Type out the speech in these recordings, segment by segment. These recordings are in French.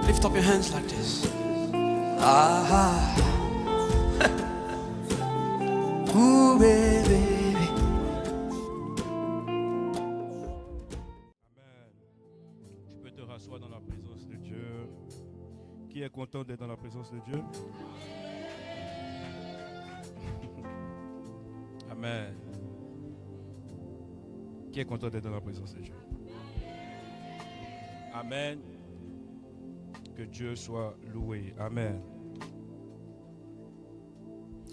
Lift up your hands like this. Ah, ooh, baby. Amen. Tu peux te rasseoir dans la présence de Dieu. Qui est content d'être dans la présence de Dieu? Amen. Qui est content d'être dans la présence de Dieu? Amen. Que Dieu soit loué. Amen.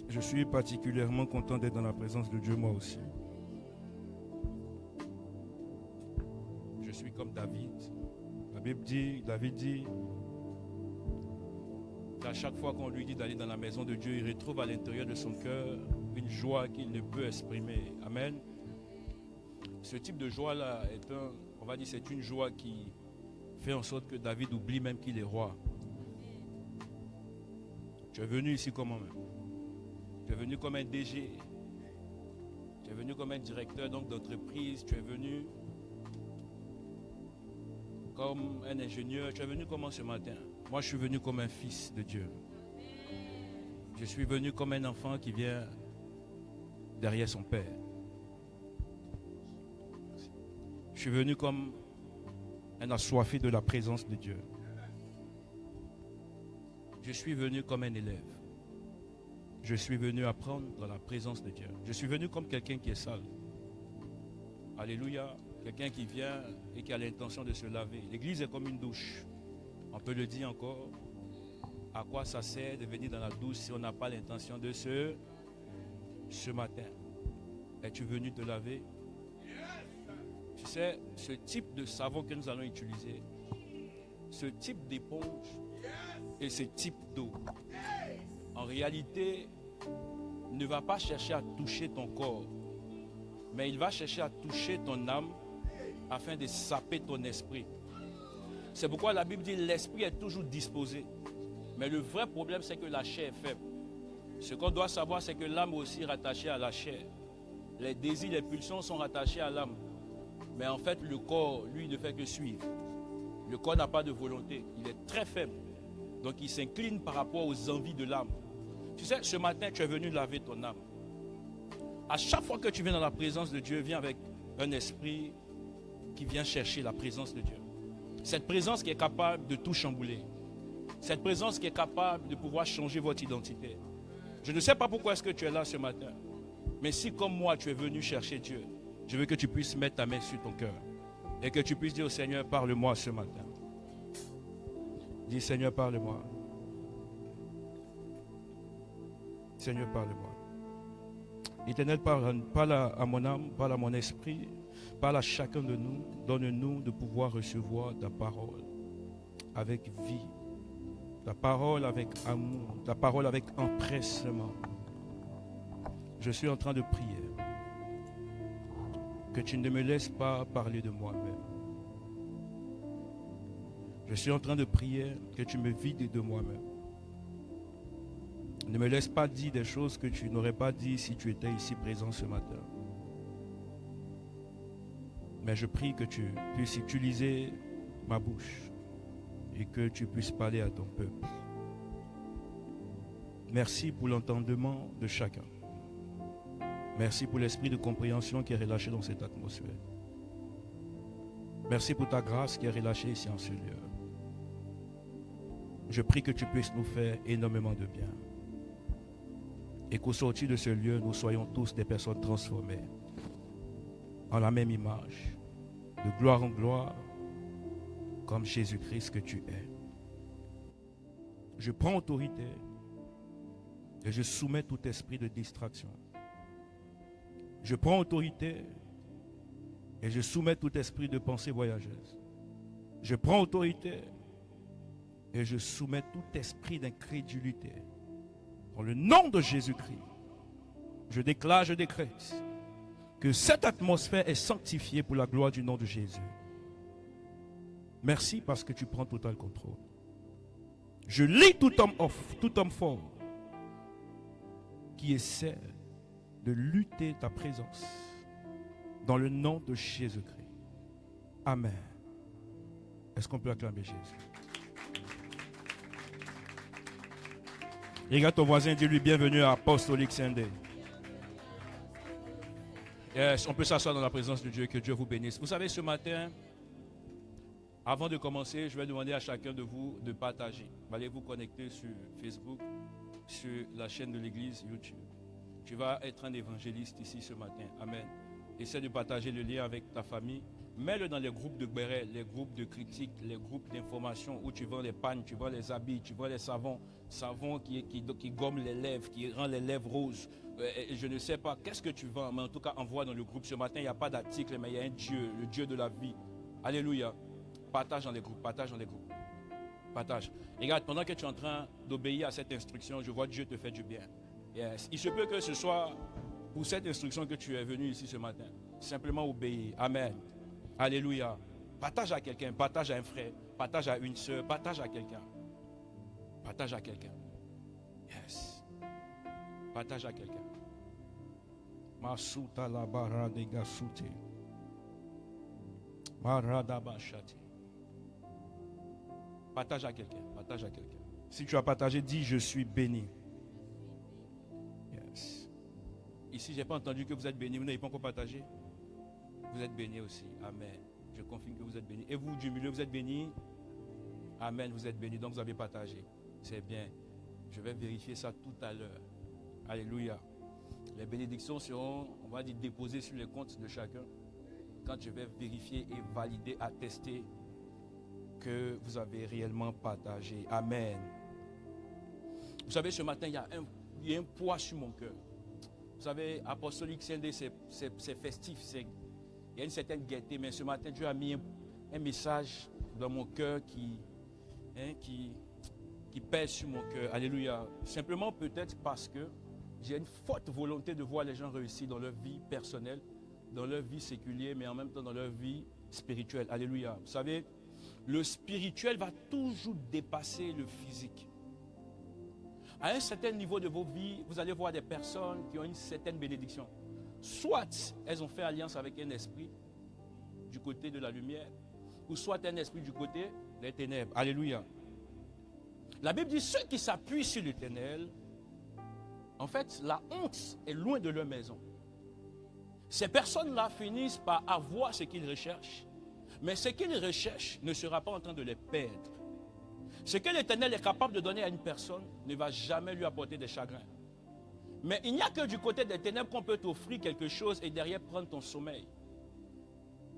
Je suis particulièrement content d'être dans la présence de Dieu moi aussi. Je suis comme David. La Bible dit, David dit qu'à chaque fois qu'on lui dit d'aller dans la maison de Dieu, il retrouve à l'intérieur de son cœur une joie qu'il ne peut exprimer. Amen. Ce type de joie-là est on va dire, c'est une joie qui fait en sorte que David oublie même qu'il est roi. Tu es venu ici comment même? Tu es venu comme un DG. Tu es venu comme un directeur d'entreprise. Tu es venu comme un ingénieur. Tu es venu comment ce matin? Moi, je suis venu comme un fils de Dieu. Je suis venu comme un enfant qui vient derrière son père. Je suis venu comme un assoiffé de la présence de Dieu. Je suis venu comme un élève. Je suis venu apprendre dans la présence de Dieu. Je suis venu comme quelqu'un qui est sale. Alléluia. Quelqu'un qui vient et qui a l'intention de se laver. L'église est comme une douche. On peut le dire encore. À quoi ça sert de venir dans la douche si on n'a pas l'intention de ce matin? Es-tu venu te laver? Tu sais, ce type de savon que nous allons utiliser, ce type d'éponge et ce type d'eau, en réalité, ne va pas chercher à toucher ton corps, mais il va chercher à toucher ton âme afin de saper ton esprit. C'est pourquoi la Bible dit l'esprit est toujours disposé. Mais le vrai problème, c'est que la chair est faible. Ce qu'on doit savoir, c'est que l'âme est aussi rattachée à la chair. Les désirs, les pulsions sont rattachés à l'âme. Mais en fait, le corps, lui, ne fait que suivre. Le corps n'a pas de volonté. Il est très faible. Donc, il s'incline par rapport aux envies de l'âme. Tu sais, ce matin, tu es venu laver ton âme. À chaque fois que tu viens dans la présence de Dieu, viens avec un esprit qui vient chercher la présence de Dieu. Cette présence qui est capable de tout chambouler. Cette présence qui est capable de pouvoir changer votre identité. Je ne sais pas pourquoi est-ce que tu es là ce matin. Mais si comme moi, tu es venu chercher Dieu, je veux que tu puisses mettre ta main sur ton cœur. Et que tu puisses dire au Seigneur, parle-moi ce matin. Dis, Seigneur, parle-moi. Seigneur, parle-moi. Éternel, parle à mon âme, parle à mon esprit, parle à chacun de nous. Donne-nous de pouvoir recevoir ta parole avec vie, ta parole avec amour, ta parole avec empressement. Je suis en train de prier que tu ne me laisses pas parler de moi-même. Je suis en train de prier que tu me vides de moi-même. Ne me laisse pas dire des choses que tu n'aurais pas dit si tu étais ici présent ce matin. Mais je prie que tu puisses utiliser ma bouche et que tu puisses parler à ton peuple. Merci pour l'entendement de chacun. Merci pour l'esprit de compréhension qui est relâché dans cette atmosphère. Merci pour ta grâce qui est relâchée ici en ce lieu. Je prie que tu puisses nous faire énormément de bien. Et qu'au sortir de ce lieu, nous soyons tous des personnes transformées en la même image, de gloire en gloire, comme Jésus-Christ que tu es. Je prends autorité et je soumets tout esprit de distraction. Je prends autorité et je soumets tout esprit de pensée voyageuse. Je prends autorité et je soumets tout esprit d'incrédulité. Dans le nom de Jésus-Christ, je déclare, je décrète que cette atmosphère est sanctifiée pour la gloire du nom de Jésus. Merci parce que tu prends total contrôle. Je lis tout homme fort qui essaie de lutter ta présence dans le nom de Jésus-Christ. Amen. Est-ce qu'on peut acclamer Jésus? Regarde ton voisin, dis-lui bienvenue à Apostolic Sunday. Yes, on peut s'asseoir dans la présence de Dieu, que Dieu vous bénisse. Vous savez, ce matin, avant de commencer, je vais demander à chacun de vous de partager. Allez vous connecter sur Facebook, sur la chaîne de l'église YouTube. Tu vas être un évangéliste ici ce matin. Amen. Essaie de partager le lien avec ta famille. Mets-le dans les groupes de béret, les groupes de critiques, les groupes d'information où tu vends les pagnes, tu vends les habits, tu vends les savons qui gomment les lèvres, qui rend les lèvres roses. Je ne sais pas qu'est-ce que tu vends, mais en tout cas, envoie dans le groupe. Ce matin, il n'y a pas d'article, mais il y a un Dieu, le Dieu de la vie. Alléluia. Partage dans les groupes, partage dans les groupes. Partage. Regarde, pendant que tu es en train d'obéir à cette instruction, je vois Dieu te fait du bien. Yes. Il se peut que ce soit pour cette instruction que tu es venu ici ce matin. Simplement obéir. Amen. Alléluia. Partage à quelqu'un, partage à un frère, partage à une soeur, partage à quelqu'un. Partage à quelqu'un. Yes. Partage à quelqu'un. Masuta la bara de gasute. Marada bachati. Partage à quelqu'un, partage à quelqu'un. Si tu as partagé, dis je suis béni. Yes. Ici, je n'ai pas entendu que vous êtes béni, vous n'avez pas encore partagé. Vous êtes béni aussi. Amen. Je confirme que vous êtes béni. Et vous du milieu, vous êtes béni. Amen, vous êtes béni. Donc vous avez partagé. C'est bien. Je vais vérifier ça tout à l'heure. Alléluia. Les bénédictions seront, on va dire, déposées sur les comptes de chacun. Quand je vais vérifier et valider, attester que vous avez réellement partagé. Amen. Vous savez, ce matin, il y a un poids sur mon cœur. Vous savez, Apostolic Sunday, c'est festif, il y a une certaine gaieté, mais ce matin, Dieu a mis un message dans mon cœur qui pèse sur mon cœur. Alléluia. Simplement peut-être parce que j'ai une forte volonté de voir les gens réussir dans leur vie personnelle, dans leur vie séculière, mais en même temps dans leur vie spirituelle. Alléluia. Vous savez, le spirituel va toujours dépasser le physique. À un certain niveau de vos vies, vous allez voir des personnes qui ont une certaine bénédiction. Soit elles ont fait alliance avec un esprit du côté de la lumière, ou soit un esprit du côté des ténèbres. Alléluia. La Bible dit, ceux qui s'appuient sur l'Éternel, en fait, la honte est loin de leur maison. Ces personnes-là finissent par avoir ce qu'ils recherchent, mais ce qu'ils recherchent ne sera pas en train de les perdre. Ce que l'Éternel est capable de donner à une personne ne va jamais lui apporter des chagrins. Mais il n'y a que du côté des ténèbres qu'on peut t'offrir quelque chose et derrière prendre ton sommeil.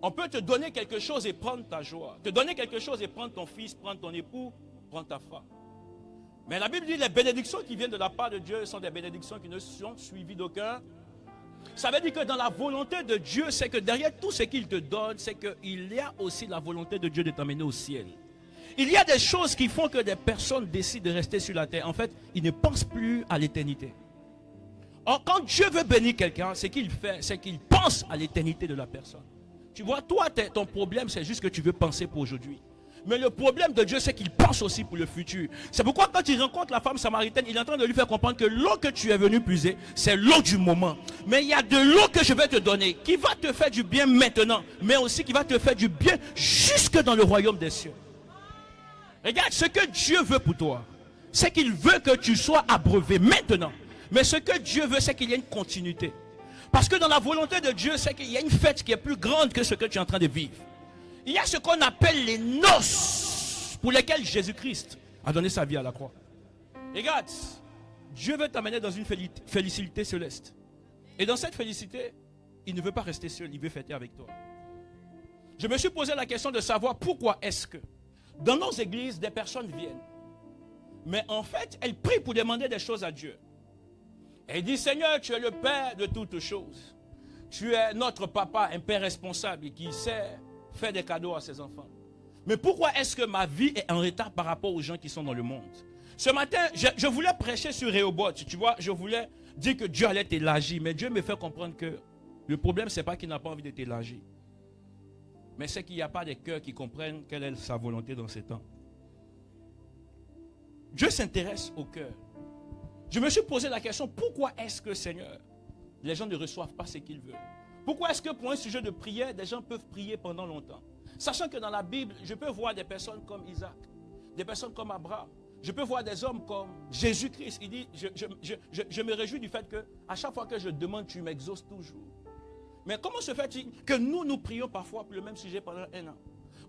On peut te donner quelque chose et prendre ta joie. Te donner quelque chose et prendre ton fils, prendre ton époux, prendre ta femme. Mais la Bible dit que les bénédictions qui viennent de la part de Dieu sont des bénédictions qui ne sont suivies d'aucun. Ça veut dire que dans la volonté de Dieu, c'est que derrière tout ce qu'il te donne, c'est qu'il y a aussi la volonté de Dieu de t'emmener au ciel. Il y a des choses qui font que des personnes décident de rester sur la terre. En fait, ils ne pensent plus à l'éternité. Or, quand Dieu veut bénir quelqu'un, ce qu'il fait, c'est qu'il pense à l'éternité de la personne. Tu vois, toi, ton problème, c'est juste que tu veux penser pour aujourd'hui. Mais le problème de Dieu, c'est qu'il pense aussi pour le futur. C'est pourquoi quand il rencontre la femme samaritaine, il est en train de lui faire comprendre que l'eau que tu es venu puiser, c'est l'eau du moment. Mais il y a de l'eau que je vais te donner, qui va te faire du bien maintenant, mais aussi qui va te faire du bien jusque dans le royaume des cieux. Regarde, ce que Dieu veut pour toi, c'est qu'il veut que tu sois abreuvé maintenant. Mais ce que Dieu veut, c'est qu'il y ait une continuité. Parce que dans la volonté de Dieu, c'est qu'il y a une fête qui est plus grande que ce que tu es en train de vivre. Il y a ce qu'on appelle les noces pour lesquelles Jésus-Christ a donné sa vie à la croix. Regarde, Dieu veut t'amener dans une félicité céleste. Et dans cette félicité, il ne veut pas rester seul, il veut fêter avec toi. Je me suis posé la question de savoir pourquoi est-ce que dans nos églises, des personnes viennent. Mais en fait, elles prient pour demander des choses à Dieu. Elle dit, Seigneur, tu es le Père de toutes choses. Tu es notre papa, un père responsable qui sait faire des cadeaux à ses enfants. Mais pourquoi est-ce que ma vie est en retard par rapport aux gens qui sont dans le monde? Ce matin, je voulais prêcher sur Rehoboth. Tu vois, je voulais dire que Dieu allait t'élargir. Mais Dieu me fait comprendre que le problème, ce n'est pas qu'il n'a pas envie de t'élargir. Mais c'est qu'il n'y a pas de cœurs qui comprennent quelle est sa volonté dans ces temps. Dieu s'intéresse au cœur. Je me suis posé la question, pourquoi est-ce que, Seigneur, les gens ne reçoivent pas ce qu'ils veulent? Pourquoi est-ce que pour un sujet de prière, des gens peuvent prier pendant longtemps? Sachant que dans la Bible, je peux voir des personnes comme Isaac, des personnes comme Abraham, Je peux voir des hommes comme Jésus-Christ. Il dit, je me réjouis du fait que à chaque fois que je demande, tu m'exauces toujours. Mais comment se fait-il que nous prions parfois pour le même sujet pendant 1 an?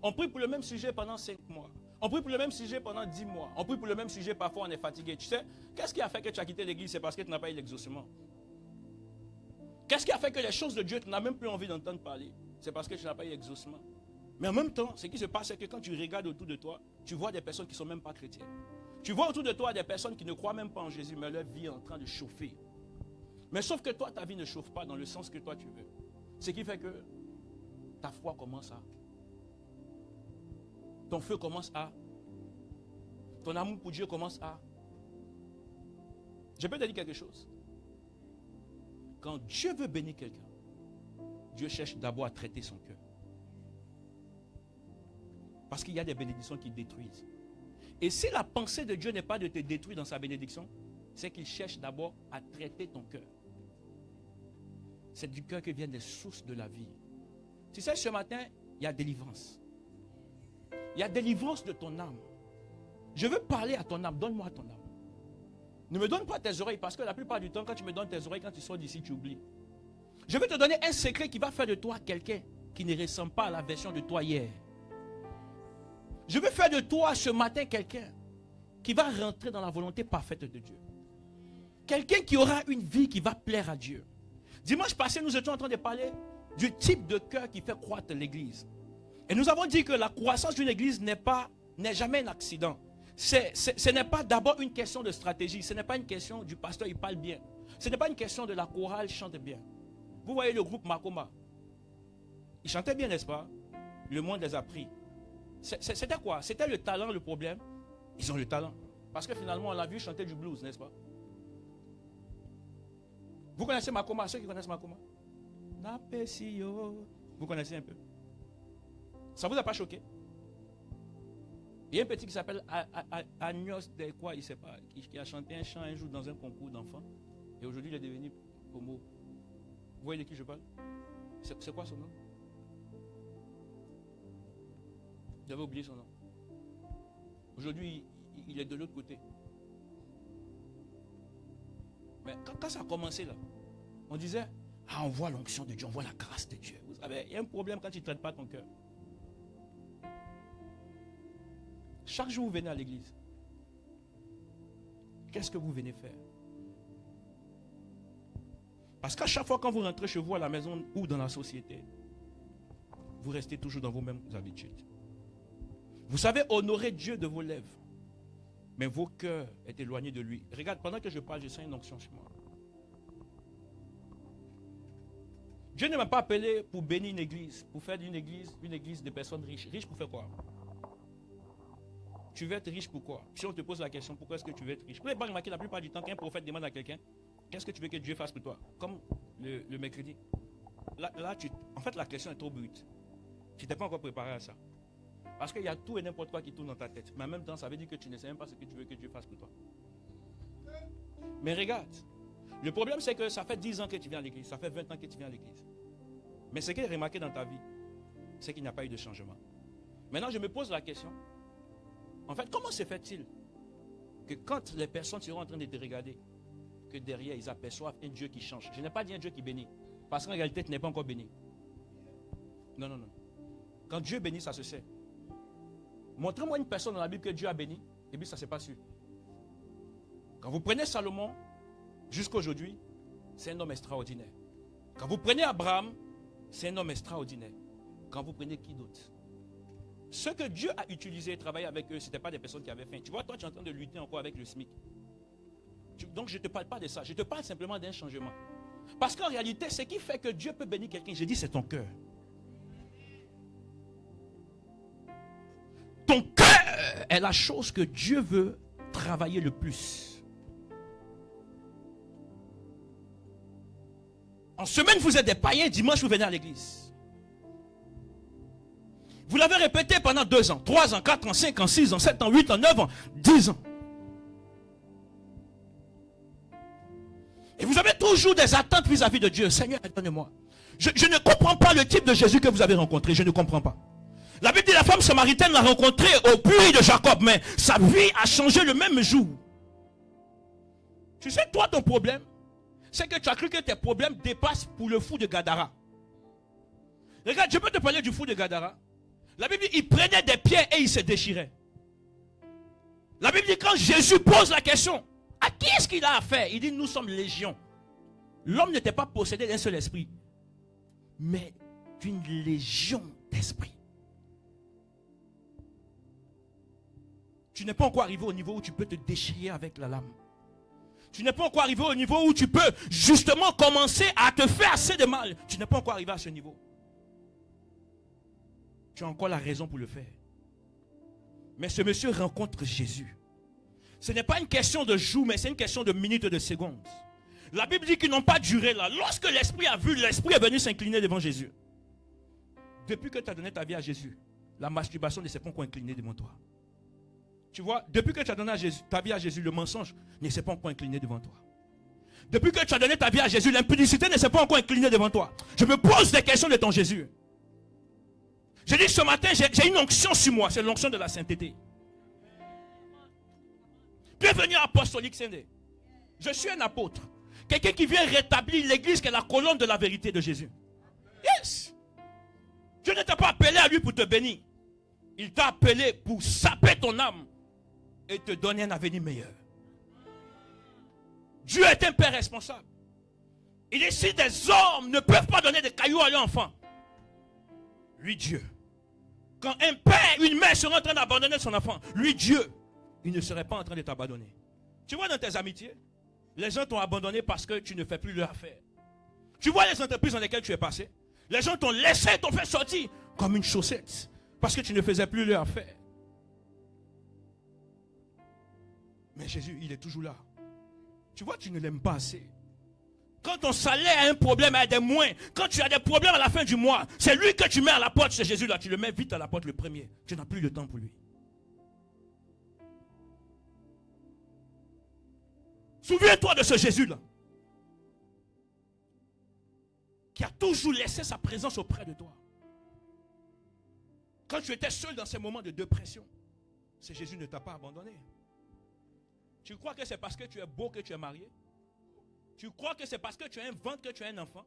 On prie pour le même sujet pendant 5 mois. On prie pour le même sujet pendant 10 mois. On prie pour le même sujet, parfois on est fatigué. Tu sais, qu'est-ce qui a fait que tu as quitté l'église? C'est parce que tu n'as pas eu l'exaucement. Qu'est-ce qui a fait que les choses de Dieu, tu n'as même plus envie d'entendre parler? C'est parce que tu n'as pas eu l'exaucement. Mais en même temps, ce qui se passe, c'est que quand tu regardes autour de toi, tu vois des personnes qui ne sont même pas chrétiennes. Tu vois autour de toi des personnes qui ne croient même pas en Jésus, mais leur vie est en train de chauffer. Mais sauf que toi, ta vie ne chauffe pas dans le sens que toi tu veux. Ce qui fait que ta foi commence à... Ton feu commence à... Ton amour pour Dieu commence à... Je peux te dire quelque chose. Quand Dieu veut bénir quelqu'un, Dieu cherche d'abord à traiter son cœur. Parce qu'il y a des bénédictions qui détruisent. Et si la pensée de Dieu n'est pas de te détruire dans sa bénédiction, c'est qu'il cherche d'abord à traiter ton cœur. C'est du cœur que viennent les sources de la vie. Tu sais, ce matin, il y a délivrance. Il y a délivrance de ton âme. Je veux parler à ton âme. Donne-moi ton âme. Ne me donne pas tes oreilles, parce que la plupart du temps, quand tu me donnes tes oreilles, quand tu sors d'ici, tu oublies. Je veux te donner un secret qui va faire de toi quelqu'un qui ne ressemble pas à la version de toi hier. Je veux faire de toi ce matin quelqu'un qui va rentrer dans la volonté parfaite de Dieu. Quelqu'un qui aura une vie qui va plaire à Dieu. Dimanche passé, nous étions en train de parler du type de cœur qui fait croître l'église. Et nous avons dit que la croissance d'une église n'est jamais un accident. Ce n'est pas d'abord une question de stratégie. Ce n'est pas une question du pasteur, il parle bien. Ce n'est pas une question de la chorale chante bien. Vous voyez le groupe Makoma. Ils chantaient bien, n'est-ce pas? Le monde les a pris. C'était quoi? C'était le talent le problème? Ils ont le talent. Parce que finalement, on l'a vu chanter du blues, n'est-ce pas? Vous connaissez Makoma? Ceux qui connaissent Makoma? Vous connaissez un peu? Ça ne vous a pas choqué? Il y a un petit qui s'appelle Agnos de quoi, il ne sait pas, qui a chanté un chant un jour dans un concours d'enfants. Et aujourd'hui, il est devenu homo. Vous voyez de qui je parle? C'est quoi son nom? J'avais oublié son nom. Aujourd'hui, il est de l'autre côté. Mais quand ça a commencé là, on disait, on voit l'onction de Dieu, on voit la grâce de Dieu. Vous savez, il y a un problème quand tu ne traites pas ton cœur. Chaque jour, vous venez à l'église. Qu'est-ce que vous venez faire? Parce qu'à chaque fois quand vous rentrez chez vous à la maison ou dans la société, vous restez toujours dans vos mêmes habitudes. Vous savez honorer Dieu de vos lèvres, mais vos cœurs est éloignés de lui. Regarde, pendant que je parle, je sens une onction chez moi. Dieu ne m'a pas appelé pour bénir une église, pour faire d'une église une église de personnes riches. Riches pour faire quoi? Tu veux être riche pourquoi? Si on te pose la question, pourquoi est-ce que tu veux être riche? Vous n'avez pas remarqué la plupart du temps qu'un prophète demande à quelqu'un, qu'est-ce que tu veux que Dieu fasse pour toi? Comme le mercredi. Là, en fait, la question est trop brute. Tu n'étais pas encore préparé à ça. Parce qu'il y a tout et n'importe quoi qui tourne dans ta tête. Mais en même temps, ça veut dire que tu ne sais même pas ce que tu veux que Dieu fasse pour toi. Mais regarde, le problème c'est que ça fait 10 ans que tu viens à l'église, ça fait 20 ans que tu viens à l'église. Mais ce qui est remarqué dans ta vie, c'est qu'il n'y a pas eu de changement. Maintenant, je me pose la question, en fait, comment se fait-il que quand les personnes seront en train de te regarder, que derrière, ils aperçoivent un Dieu qui change? Je n'ai pas dit un Dieu qui bénit, parce qu'en réalité, tu n'es pas encore béni. Non, non, non. Quand Dieu bénit, ça se sait. Montrez-moi une personne dans la Bible que Dieu a béni, et puis ça ne s'est pas su. Quand vous prenez Salomon, jusqu'à aujourd'hui, c'est un homme extraordinaire. Quand vous prenez Abraham, c'est un homme extraordinaire. Quand vous prenez qui d'autre? Ceux que Dieu a utilisés et travaillé avec eux, ce n'étaient pas des personnes qui avaient faim. Tu vois, toi, tu es en train de lutter encore avec le SMIC. Donc, je ne te parle pas de ça. Je te parle simplement d'un changement. Parce qu'en réalité, ce qui fait que Dieu peut bénir quelqu'un, je dis, c'est ton cœur. Ton cœur est la chose que Dieu veut travailler le plus. En semaine, vous êtes des païens, dimanche, vous venez à l'église. Vous l'avez répété pendant 2 ans, 3 ans, 4 ans, 5 ans, 6 ans, 7 ans, 8 ans, 9 ans, 10 ans. Et vous avez toujours des attentes vis-à-vis de Dieu. Seigneur, donne-moi. Je ne comprends pas le type de Jésus que vous avez rencontré. Je ne comprends pas. La Bible dit la femme samaritaine l'a rencontré au puits de Jacob, mais sa vie a changé le même jour. Tu sais, toi, ton problème, c'est que tu as cru que tes problèmes dépassent pour le fou de Gadara. Regarde, je peux te parler du fou de Gadara. La Bible dit, il prenait des pierres et il se déchirait. La Bible dit, quand Jésus pose la question, à qui est-ce qu'il a affaire? Il dit, nous sommes légion. L'homme n'était pas possédé d'un seul esprit, mais d'une légion d'esprits. Tu n'es pas encore arrivé au niveau où tu peux te déchirer avec la lame. Tu n'es pas encore arrivé au niveau où tu peux justement commencer à te faire assez de mal. Tu n'es pas encore arrivé à ce niveau. Tu as encore la raison pour le faire. Mais ce monsieur rencontre Jésus. Ce n'est pas une question de jours, mais c'est une question de minutes et de secondes. La Bible dit qu'ils n'ont pas duré là. Lorsque l'esprit a vu, l'esprit est venu s'incliner devant Jésus. Depuis que tu as donné ta vie à Jésus, la masturbation ne s'est pas encore inclinée devant toi. Tu vois, depuis que tu as donné ta vie à Jésus, le mensonge ne s'est pas encore incliné devant toi. Depuis que tu as donné ta vie à Jésus, l'impudicité ne s'est pas encore inclinée devant toi. Je me pose des questions de ton Jésus. Je dis ce matin, j'ai une onction sur moi, c'est l'onction de la sainteté. Bienvenue à Apostolique Sunday. Je suis un apôtre. Quelqu'un qui vient rétablir l'église qui est la colonne de la vérité de Jésus. Yes. Dieu ne t'a pas appelé à lui pour te bénir. Il t'a appelé pour saper ton âme et te donner un avenir meilleur. Dieu est un père responsable. Il dit si des hommes ne peuvent pas donner des cailloux à leur enfant, lui Dieu, quand un père, une mère serait en train d'abandonner son enfant, lui Dieu, il ne serait pas en train de t'abandonner. Tu vois dans tes amitiés, les gens t'ont abandonné parce que tu ne fais plus leur affaire. Tu vois les entreprises dans lesquelles tu es passé, les gens t'ont laissé, t'ont fait sortir comme une chaussette parce que tu ne faisais plus leur affaire. Mais Jésus, il est toujours là. Tu vois, tu ne l'aimes pas assez. Quand ton salaire a un problème, a des moins, quand tu as des problèmes à la fin du mois, c'est lui que tu mets à la porte, c'est Jésus là. Tu le mets vite à la porte le premier. Tu n'as plus le temps pour lui. Souviens-toi de ce Jésus-là, qui a toujours laissé sa présence auprès de toi. Quand tu étais seul dans ces moments de dépression, ce Jésus ne t'a pas abandonné. Tu crois que c'est parce que tu es beau que tu es marié? Tu crois que c'est parce que tu as un ventre que tu as un enfant?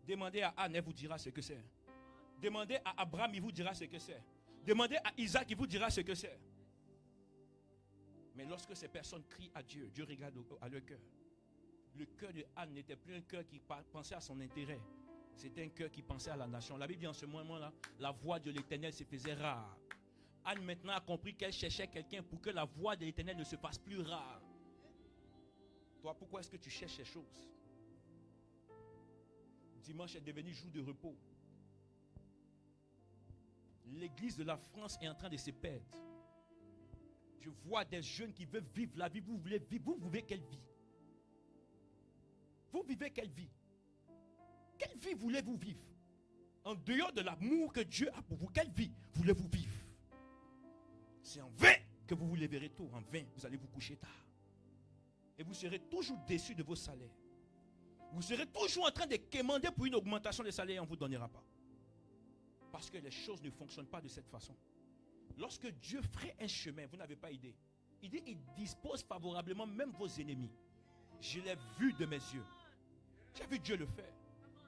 Demandez à Anne, elle vous dira ce que c'est. Demandez à Abraham, il vous dira ce que c'est. Demandez à Isaac, il vous dira ce que c'est. Mais lorsque ces personnes crient à Dieu, Dieu regarde à leur cœur. Le cœur de Anne n'était plus un cœur qui pensait à son intérêt. C'était un cœur qui pensait à la nation. La Bible dit en ce moment-là, la voix de l'Éternel se faisait rare. Anne maintenant a compris qu'elle cherchait quelqu'un pour que la voix de l'Éternel ne se fasse plus rare. Toi, pourquoi est-ce que tu cherches ces choses? Dimanche est devenu jour de repos. L'église de la France est en train de se perdre. Je vois des jeunes qui veulent vivre la vie. Vous voulez vivre, vous vivez quelle vie? Vous vivez quelle vie? Quelle vie voulez-vous vivre? En dehors de l'amour que Dieu a pour vous, quelle vie voulez-vous vivre? C'est en vain que vous vous lèverez tôt. En vain, vous allez vous coucher tard. Et vous serez toujours déçus de vos salaires. Vous serez toujours en train de quémander pour une augmentation de salaire et on ne vous donnera pas. Parce que les choses ne fonctionnent pas de cette façon. Lorsque Dieu ferait un chemin, vous n'avez pas idée. Il dit, il dispose favorablement même vos ennemis. Je l'ai vu de mes yeux. J'ai vu Dieu le faire.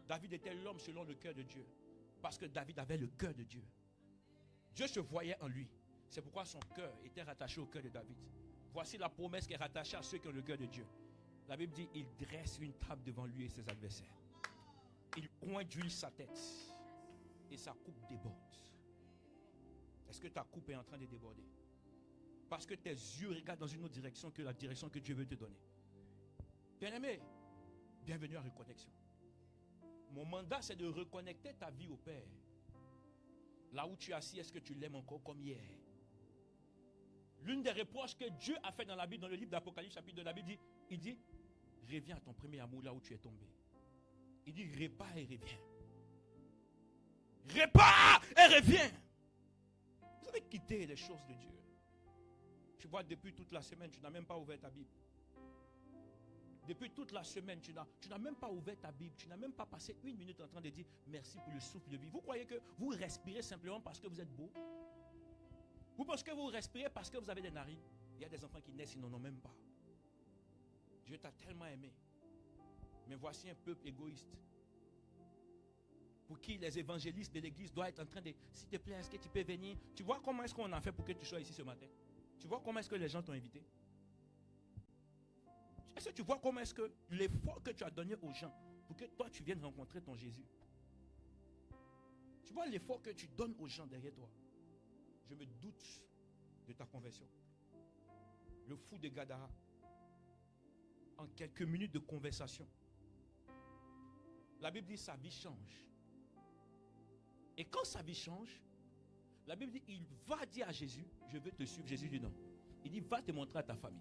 David était l'homme selon le cœur de Dieu. Parce que David avait le cœur de Dieu. Dieu se voyait en lui. C'est pourquoi son cœur était rattaché au cœur de David. Voici la promesse qui est rattachée à ceux qui ont le cœur de Dieu. La Bible dit, il dresse une table devant lui et ses adversaires. Il oint d'huile sa tête. Et sa coupe déborde. Est-ce que ta coupe est en train de déborder? Parce que tes yeux regardent dans une autre direction que la direction que Dieu veut te donner. Bien-aimé, bienvenue à Reconnexion. Mon mandat, c'est de reconnecter ta vie au Père. Là où tu es assis, est-ce que tu l'aimes encore comme hier? L'une des reproches que Dieu a fait dans la Bible, dans le livre d'Apocalypse, chapitre 2, la Bible dit, il dit, reviens à ton premier amour là où tu es tombé. Il dit, répare et reviens. Répare et reviens. Vous avez quitté les choses de Dieu. Tu vois, depuis toute la semaine, tu n'as même pas ouvert ta Bible. Depuis toute la semaine, tu n'as même pas ouvert ta Bible. Tu n'as même pas passé 1 minute en train de dire merci pour le souffle de vie. Vous croyez que vous respirez simplement parce que vous êtes beau? Vous pensez que vous respirez parce que vous avez des narines? Il y a des enfants qui naissent, ils n'en ont même pas. Dieu t'a tellement aimé. Mais voici un peuple égoïste. Pour qui les évangélistes de l'église doivent être en train de, s'il te plaît, est-ce que tu peux venir? Tu vois comment est-ce qu'on a fait pour que tu sois ici ce matin? Tu vois comment est-ce que les gens t'ont invité? Est-ce que tu vois comment est-ce que l'effort que tu as donné aux gens pour que toi tu viennes rencontrer ton Jésus? Tu vois l'effort que tu donnes aux gens derrière toi? Je me doute de ta conversion. Le fou de Gadara, en quelques minutes de conversation, la Bible dit sa vie change. Et quand sa vie change, la Bible dit il va dire à Jésus, je veux te suivre. Jésus dit non. Il dit va te montrer à ta famille.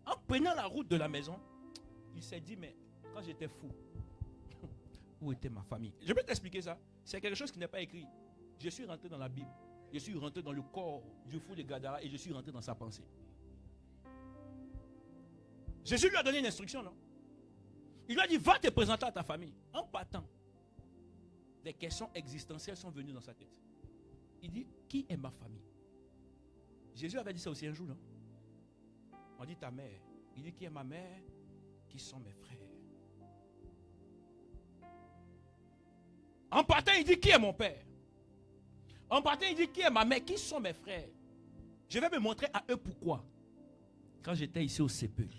En prenant la route de la maison, il s'est dit mais quand j'étais fou, où était ma famille? Je peux t'expliquer ça. C'est quelque chose qui n'est pas écrit. Je suis rentré dans la Bible. Je suis rentré dans le corps du fou de Gadara et je suis rentré dans sa pensée. Jésus lui a donné une instruction, non? Il lui a dit, va te présenter à ta famille. En partant, des questions existentielles sont venues dans sa tête. Il dit, qui est ma famille? Jésus avait dit ça aussi un jour, non? On dit ta mère. Il dit, qui est ma mère? Qui sont mes frères? En partant, il dit, qui est mon père? En partant, il dit, qui est ma mère? Qui sont mes frères? Je vais me montrer à eux pourquoi. Quand j'étais ici au sépulcre,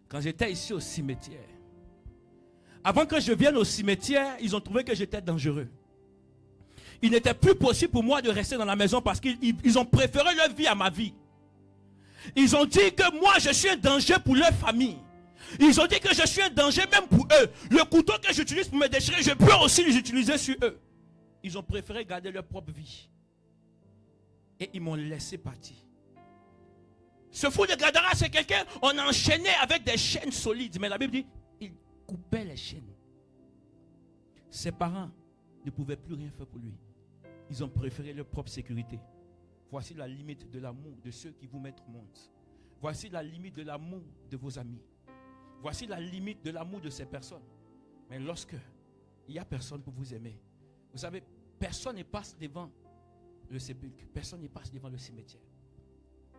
quand j'étais ici au cimetière, avant que je vienne au cimetière, ils ont trouvé que j'étais dangereux. Il n'était plus possible pour moi de rester dans la maison parce qu'ils ont préféré leur vie à ma vie. Ils ont dit que moi je suis un danger pour leur famille. Ils ont dit que je suis un danger même pour eux. Le couteau que j'utilise pour me déchirer, je peux aussi l'utiliser sur eux. Ils ont préféré garder leur propre vie. Et ils m'ont laissé partir. Ce fou de Gadara, c'est quelqu'un, on a enchaîné avec des chaînes solides. Mais la Bible dit, il coupait les chaînes. Ses parents ne pouvaient plus rien faire pour lui. Ils ont préféré leur propre sécurité. Voici la limite de l'amour de ceux qui vous mettent au monde. Voici la limite de l'amour de vos amis. Voici la limite de l'amour de ces personnes. Mais lorsque il n'y a personne pour vous aimer, vous savez, personne ne passe devant le sépulcre. Personne ne passe devant le cimetière.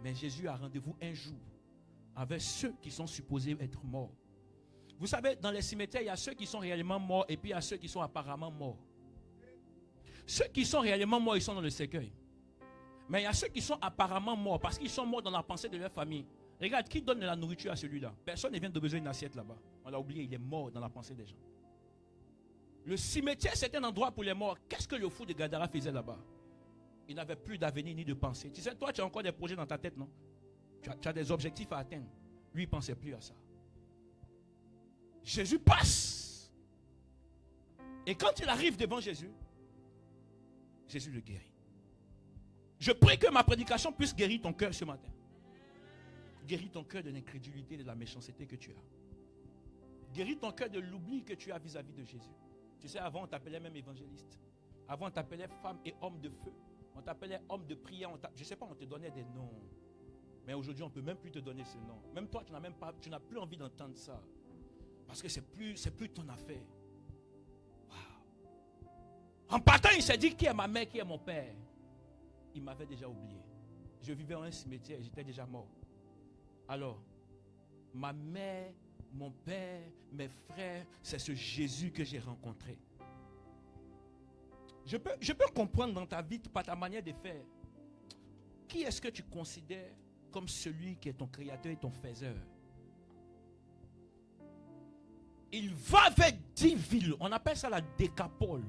Mais Jésus a rendez-vous un jour avec ceux qui sont supposés être morts. Vous savez, dans les cimetières, il y a ceux qui sont réellement morts et puis il y a ceux qui sont apparemment morts. Ceux qui sont réellement morts, ils sont dans le cercueil. Mais il y a ceux qui sont apparemment morts parce qu'ils sont morts dans la pensée de leur famille. Regarde, qui donne de la nourriture à celui-là? Personne ne vient de besoin d'une assiette là-bas. On l'a oublié, il est mort dans la pensée des gens. Le cimetière, c'est un endroit pour les morts. Qu'est-ce que le fou de Gadara faisait là-bas? Il n'avait plus d'avenir ni de pensée. Tu sais, toi, tu as encore des projets dans ta tête, non? Tu as des objectifs à atteindre. Lui, il ne pensait plus à ça. Jésus passe. Et quand il arrive devant Jésus, Jésus le guérit. Je prie que ma prédication puisse guérir ton cœur ce matin. Guéris ton cœur de l'incrédulité et de la méchanceté que tu as. Guéris ton cœur de l'oubli que tu as vis-à-vis de Jésus. Tu sais, avant, on t'appelait même évangéliste. Avant, on t'appelait femme et homme de feu. On t'appelait homme de prière. Je ne sais pas, on te donnait des noms. Mais aujourd'hui, on ne peut même plus te donner ce nom. Même toi, tu n'as plus envie d'entendre ça. Parce que c'est plus ton affaire. Wow. En partant, il s'est dit, qui est ma mère, qui est mon père? Il m'avait déjà oublié. Je vivais dans un cimetière, j'étais déjà mort. Alors, ma mère, mon père, mes frères, c'est ce Jésus que j'ai rencontré. Je peux comprendre dans ta vie, par ta manière de faire. Qui est-ce que tu considères comme celui qui est ton créateur et ton faiseur? Il va vers 10 villes. On appelle ça la décapole.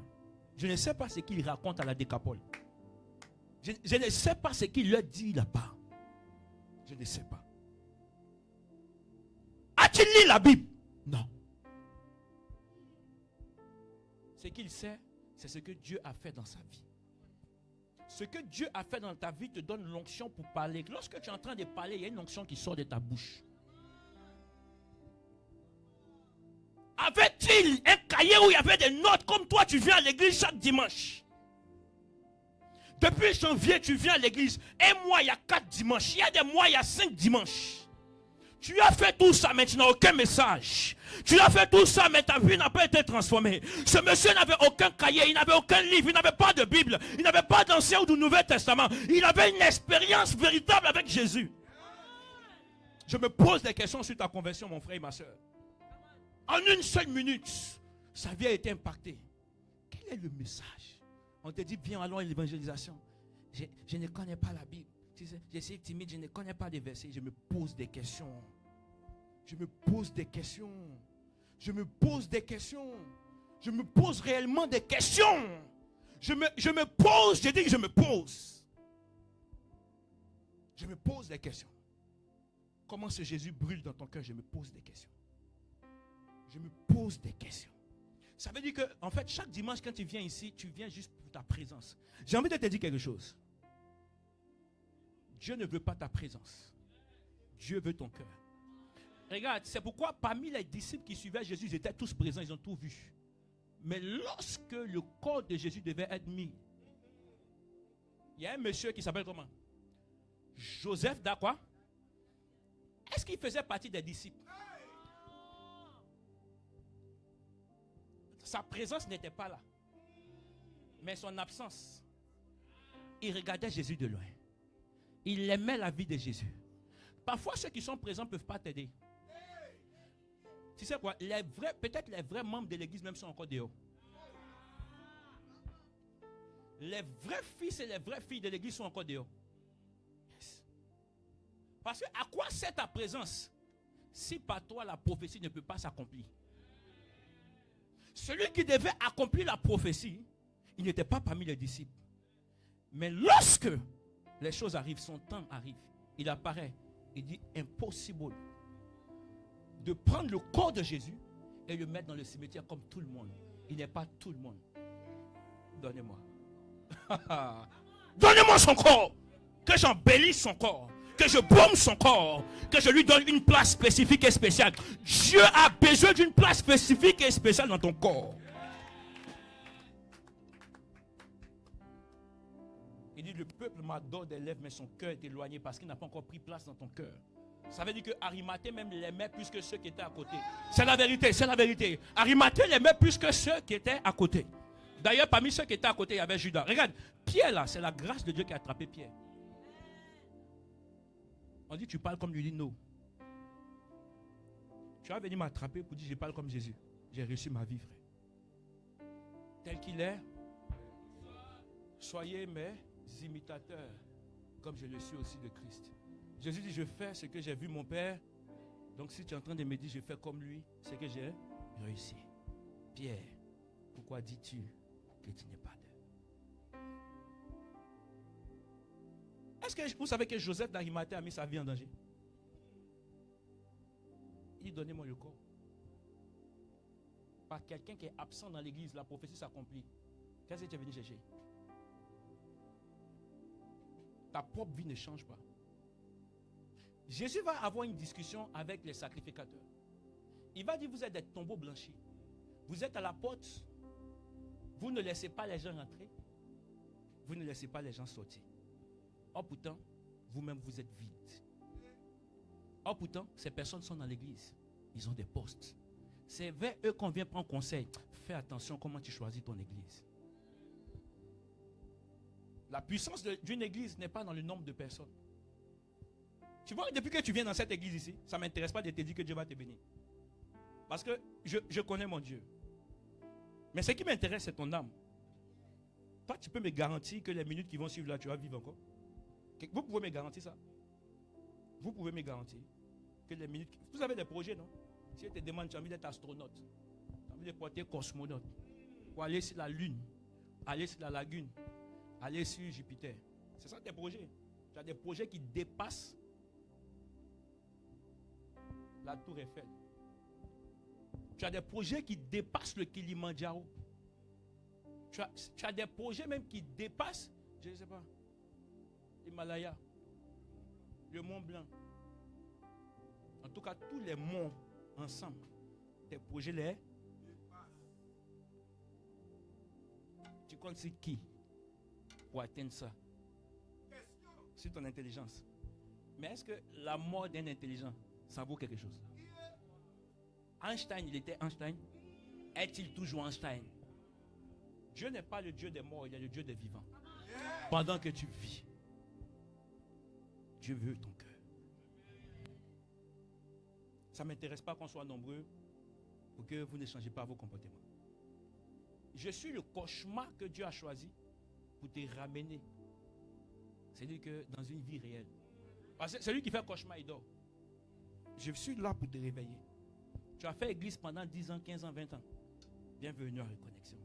Je ne sais pas ce qu'il raconte à la décapole. Je ne sais pas ce qu'il leur dit là-bas. Je ne sais pas. A-t-il lu la Bible? Non. Ce qu'il sait, c'est ce que Dieu a fait dans sa vie. Ce que Dieu a fait dans ta vie te donne l'onction pour parler. Lorsque tu es en train de parler, il y a une onction qui sort de ta bouche. Avait-il un cahier où il y avait des notes comme toi, tu viens à l'église chaque dimanche? Depuis janvier, tu viens à l'église. Un mois, il y a 4 dimanches. Il y a des mois, il y a 5 dimanches. Tu as fait tout ça, mais tu n'as aucun message. Tu as fait tout ça, mais ta vie n'a pas été transformée. Ce monsieur n'avait aucun cahier, il n'avait aucun livre, il n'avait pas de Bible, il n'avait pas d'Ancien ou de Nouveau Testament. Il avait une expérience véritable avec Jésus. Je me pose des questions sur ta conversion, mon frère et ma soeur. En une seule minute, sa vie a été impactée. Quel est le message? On te dit, viens, allons à l'évangélisation. Je ne connais pas la Bible. Je suis timide, je ne connais pas les versets. Je me pose des questions. Je me pose des questions. Je me pose des questions. Je me pose réellement des questions. Je me pose, j'ai dit que je me pose. Je me pose des questions. Comment ce Jésus brûle dans ton cœur? Je me pose des questions. Je me pose des questions. Ça veut dire que, en fait, chaque dimanche, quand tu viens ici, tu viens juste pour ta présence. J'ai envie de te dire quelque chose. Dieu ne veut pas ta présence. Dieu veut ton cœur. Regarde, c'est pourquoi parmi les disciples qui suivaient Jésus, ils étaient tous présents, ils ont tout vu. Mais lorsque le corps de Jésus devait être mis, il y a un monsieur qui s'appelle comment? Joseph d'Aqua. Est-ce qu'il faisait partie des disciples? Sa présence n'était pas là. Mais son absence, il regardait Jésus de loin. Il aimait la vie de Jésus. Parfois, ceux qui sont présents ne peuvent pas t'aider. Tu sais quoi? Peut-être les vrais membres de l'église même sont encore dehors. Les vrais fils et les vraies filles de l'église sont encore dehors. Yes. Parce que à quoi sert ta présence si par toi la prophétie ne peut pas s'accomplir? Celui qui devait accomplir la prophétie, il n'était pas parmi les disciples. Mais lorsque les choses arrivent, son temps arrive, il apparaît, il dit impossible de prendre le corps de Jésus et le mettre dans le cimetière comme tout le monde. Il n'est pas tout le monde. Donnez-moi. Donnez-moi son corps. Que j'embellisse son corps. Que je baume son corps. Que je lui donne une place spécifique et spéciale. Dieu a besoin d'une place spécifique et spéciale dans ton corps. Il dit, le peuple m'adore des lèvres, mais son cœur est éloigné parce qu'il n'a pas encore pris place dans ton cœur. Ça veut dire que Arimathée même l'aimait plus que ceux qui étaient à côté. C'est la vérité, c'est la vérité. Arimathée l'aimait plus que ceux qui étaient à côté. D'ailleurs, parmi ceux qui étaient à côté, il y avait Judas. Regarde, Pierre là, c'est la grâce de Dieu qui a attrapé Pierre. On dit, tu parles comme lui, il dit non. Tu vas venir m'attraper pour dire, je parle comme Jésus. J'ai réussi ma vie, frère. Tel qu'il est, soyez mes imitateurs, comme je le suis aussi de Christ. Jésus dit, je fais ce que j'ai vu mon Père. Donc si tu es en train de me dire, je fais comme lui, c'est que j'ai réussi. Pierre, pourquoi dis-tu que tu n'es pas d'eux? Est-ce que vous savez que Joseph d'Arimathée a mis sa vie en danger? Il dit, donnez-moi le corps. Par quelqu'un qui est absent dans l'église, la prophétie s'accomplit. Qu'est-ce que tu es venu chercher? Ta propre vie ne change pas. Jésus va avoir une discussion avec les sacrificateurs. Il va dire, vous êtes des tombeaux blanchis. Vous êtes à la porte. Vous ne laissez pas les gens rentrer. Vous ne laissez pas les gens sortir. Or pourtant, vous-même vous êtes vide. Or pourtant, ces personnes sont dans l'église. Ils ont des postes. C'est vers eux qu'on vient prendre conseil. Fais attention comment tu choisis ton église. La puissance d'une église n'est pas dans le nombre de personnes. Tu vois, depuis que tu viens dans cette église ici, ça ne m'intéresse pas de te dire que Dieu va te bénir. Parce que je connais mon Dieu. Mais ce qui m'intéresse, c'est ton âme. Toi, tu peux me garantir que les minutes qui vont suivre là, tu vas vivre encore. Vous pouvez me garantir ça? Vous pouvez me garantir que les minutes... Vous avez des projets, non? Si je te demande, tu as envie d'être astronaute, tu as envie de porter cosmonaute, pour aller sur la Lune, aller sur la Lagune, aller sur Jupiter. C'est ça tes projets. Tu as des projets qui dépassent la Tour Eiffel. Tu as des projets qui dépassent le Kilimandjaro. Tu as des projets même qui dépassent, je ne sais pas, l'Himalaya, le Mont Blanc. En tout cas, tous les monts ensemble, tes projets les tu comptes sur qui pour atteindre ça? Sur ton intelligence. Mais est-ce que la mort d'un intelligent, Ça vaut quelque chose. Einstein, il était Einstein. Est-il toujours Einstein? Dieu n'est pas le Dieu des morts, il est le Dieu des vivants. Pendant que tu vis, Dieu veut ton cœur. Ça ne m'intéresse pas qu'on soit nombreux pour que vous ne changez pas vos comportements. Je suis le cauchemar que Dieu a choisi pour te ramener. C'est-à-dire que dans une vie réelle. Parce que celui qui fait cauchemar, il dort. Je suis là pour te réveiller. Tu as fait église pendant 10 ans, 15 ans, 20 ans. Bienvenue à Reconnexion.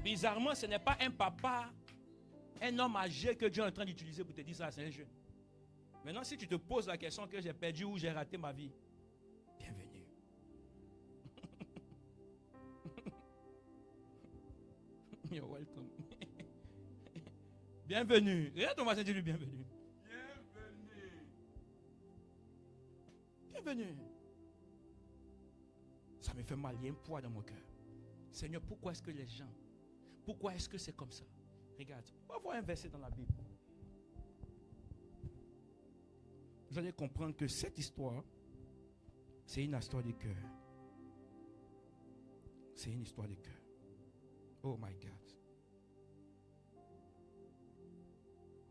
Bizarrement, ce n'est pas un papa, un homme âgé que Dieu est en train d'utiliser pour te dire ça, c'est un jeune. Maintenant, si tu te poses la question que j'ai perdu ou j'ai raté ma vie, bienvenue. You're welcome. Bienvenue. Regarde ton voisin, dis-lui bienvenue. Bienvenue. Ça me fait mal, il y a un poids dans mon cœur. Seigneur, pourquoi est-ce que les gens, pourquoi est-ce que c'est comme ça? Regarde, on va voir un verset dans la Bible. Vous allez comprendre que cette histoire, c'est une histoire de cœur. C'est une histoire de cœur. Oh my God.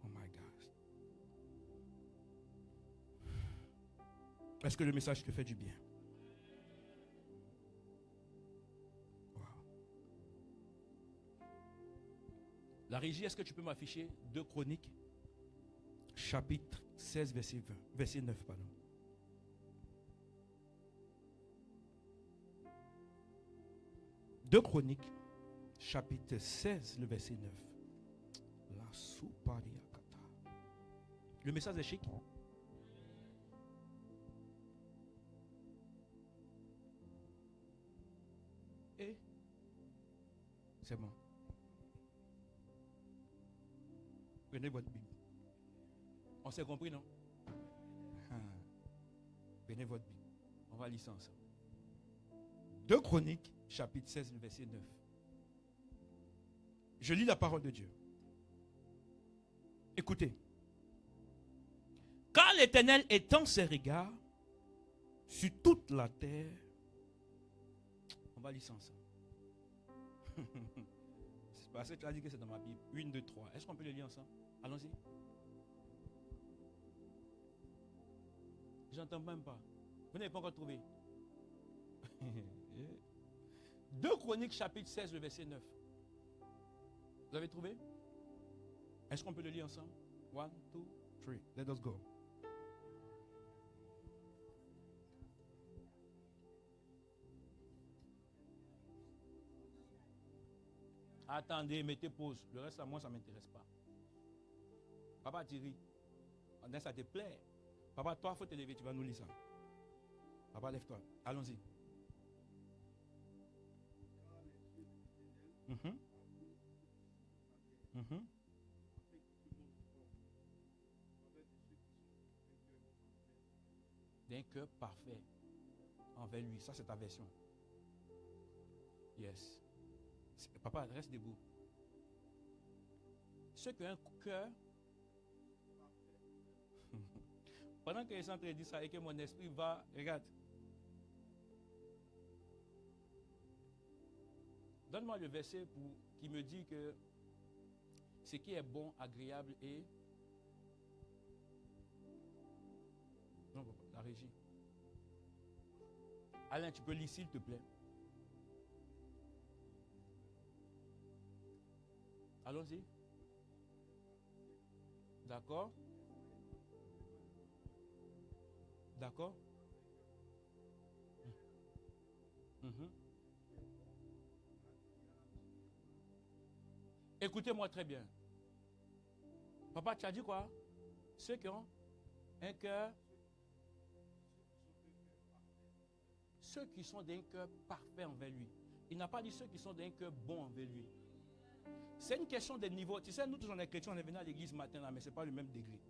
Oh my God. Est-ce que le message te fait du bien? Wow. La régie, est-ce que tu peux m'afficher 2 Chroniques, chapitre 16, verset 9, pardon. Deux Chroniques, chapitre 16, le verset 9. La soupariakata. Le message est chic. Et c'est bon. Prenez votre Bible. On s'est compris, non? Prenez votre Bible. On va lire ça ensemble. 2 Chroniques, chapitre 16, le verset 9. Je lis la parole de Dieu. Écoutez. Car l'Éternel étend ses regards sur toute la terre. On va lire ça ensemble. C'est parce que tu as dit que c'est dans ma Bible. 1, 2, 3. Est-ce qu'on peut le lire ensemble? Allons-y. J'entends même pas. Vous n'avez pas encore trouvé. 2 Chroniques, chapitre 16, le verset 9. Vous avez trouvé? Est-ce qu'on peut le lire ensemble? 1, 2, 3. Let us go. Attendez, mettez pause. Le reste à moi, ça ne m'intéresse pas. Papa Thierry, ça te plaît. Papa, toi, il faut te lever, tu vas nous lire ça. Papa, lève-toi. Allons-y. D'un cœur parfait envers lui. Ça, c'est ta version. Yes. Papa, reste debout. Ceux qui ont un cœur. Pendant que je suis en train de dire ça et que mon esprit va. Regarde. Donne-moi le verset qui me dit que ce qui est bon, agréable et. Non, la régie. Alain, tu peux lire s'il te plaît. Allons-y. D'accord? D'accord? Écoutez-moi très bien. Papa, tu as dit quoi? Ceux qui ont un cœur. Ceux qui sont d'un cœur parfait envers lui. Il n'a pas dit ceux qui sont d'un cœur bon envers lui. C'est une question de niveau. Tu sais, nous tous on est chrétiens, on est venus à l'église matin là, mais ce n'est pas le même degré.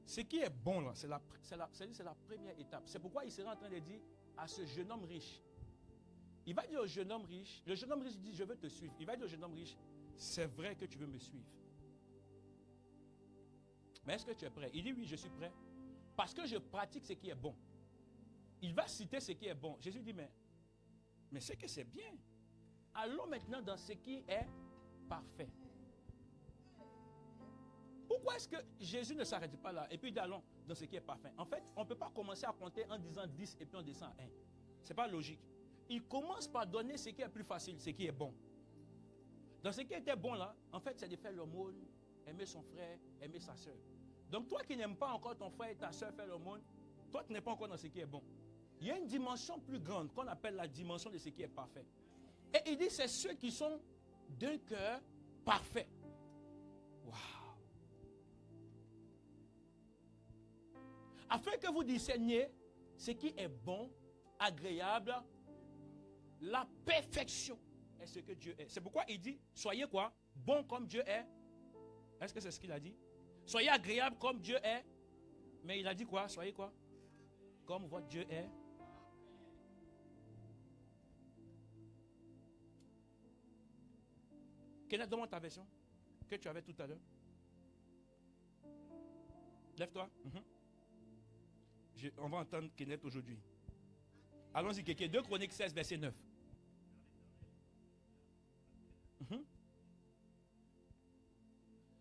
Ce qui est bon là, c'est la première étape. C'est pourquoi il sera en train de dire à ce jeune homme riche. Il va dire au jeune homme riche, le jeune homme riche dit je veux te suivre. Il va dire au jeune homme riche, c'est vrai que tu veux me suivre. Mais est-ce que tu es prêt? Il dit oui, je suis prêt. Parce que je pratique ce qui est bon. Il va citer ce qui est bon. Jésus dit, mais c'est que c'est bien. Allons maintenant dans ce qui est parfait. Pourquoi est-ce que Jésus ne s'arrête pas là et puis il dit allons dans ce qui est parfait? En fait, on ne peut pas commencer à compter en disant 10 et puis on descend à 1. Ce n'est pas logique. Il commence par donner ce qui est plus facile, ce qui est bon. Dans ce qui était bon là, en fait, c'est de faire l'aumône, aimer son frère, aimer sa soeur. Donc toi qui n'aimes pas encore ton frère et ta soeur faire l'aumône, toi tu n'es pas encore dans ce qui est bon. Il y a une dimension plus grande qu'on appelle la dimension de ce qui est parfait. Et il dit c'est ceux qui sont d'un cœur parfait. Waouh! Afin que vous discerniez ce qui est bon, agréable, la perfection est ce que Dieu est. C'est pourquoi il dit, soyez quoi? Bon comme Dieu est. Est-ce que c'est ce qu'il a dit? Soyez agréable comme Dieu est. Mais il a dit quoi? Soyez quoi? Comme votre Dieu est. Kenneth, donne-moi ta version que tu avais tout à l'heure. Lève-toi. On va entendre Kenneth aujourd'hui. Allons-y, quelqu'un. 2 Chroniques 16, verset 9.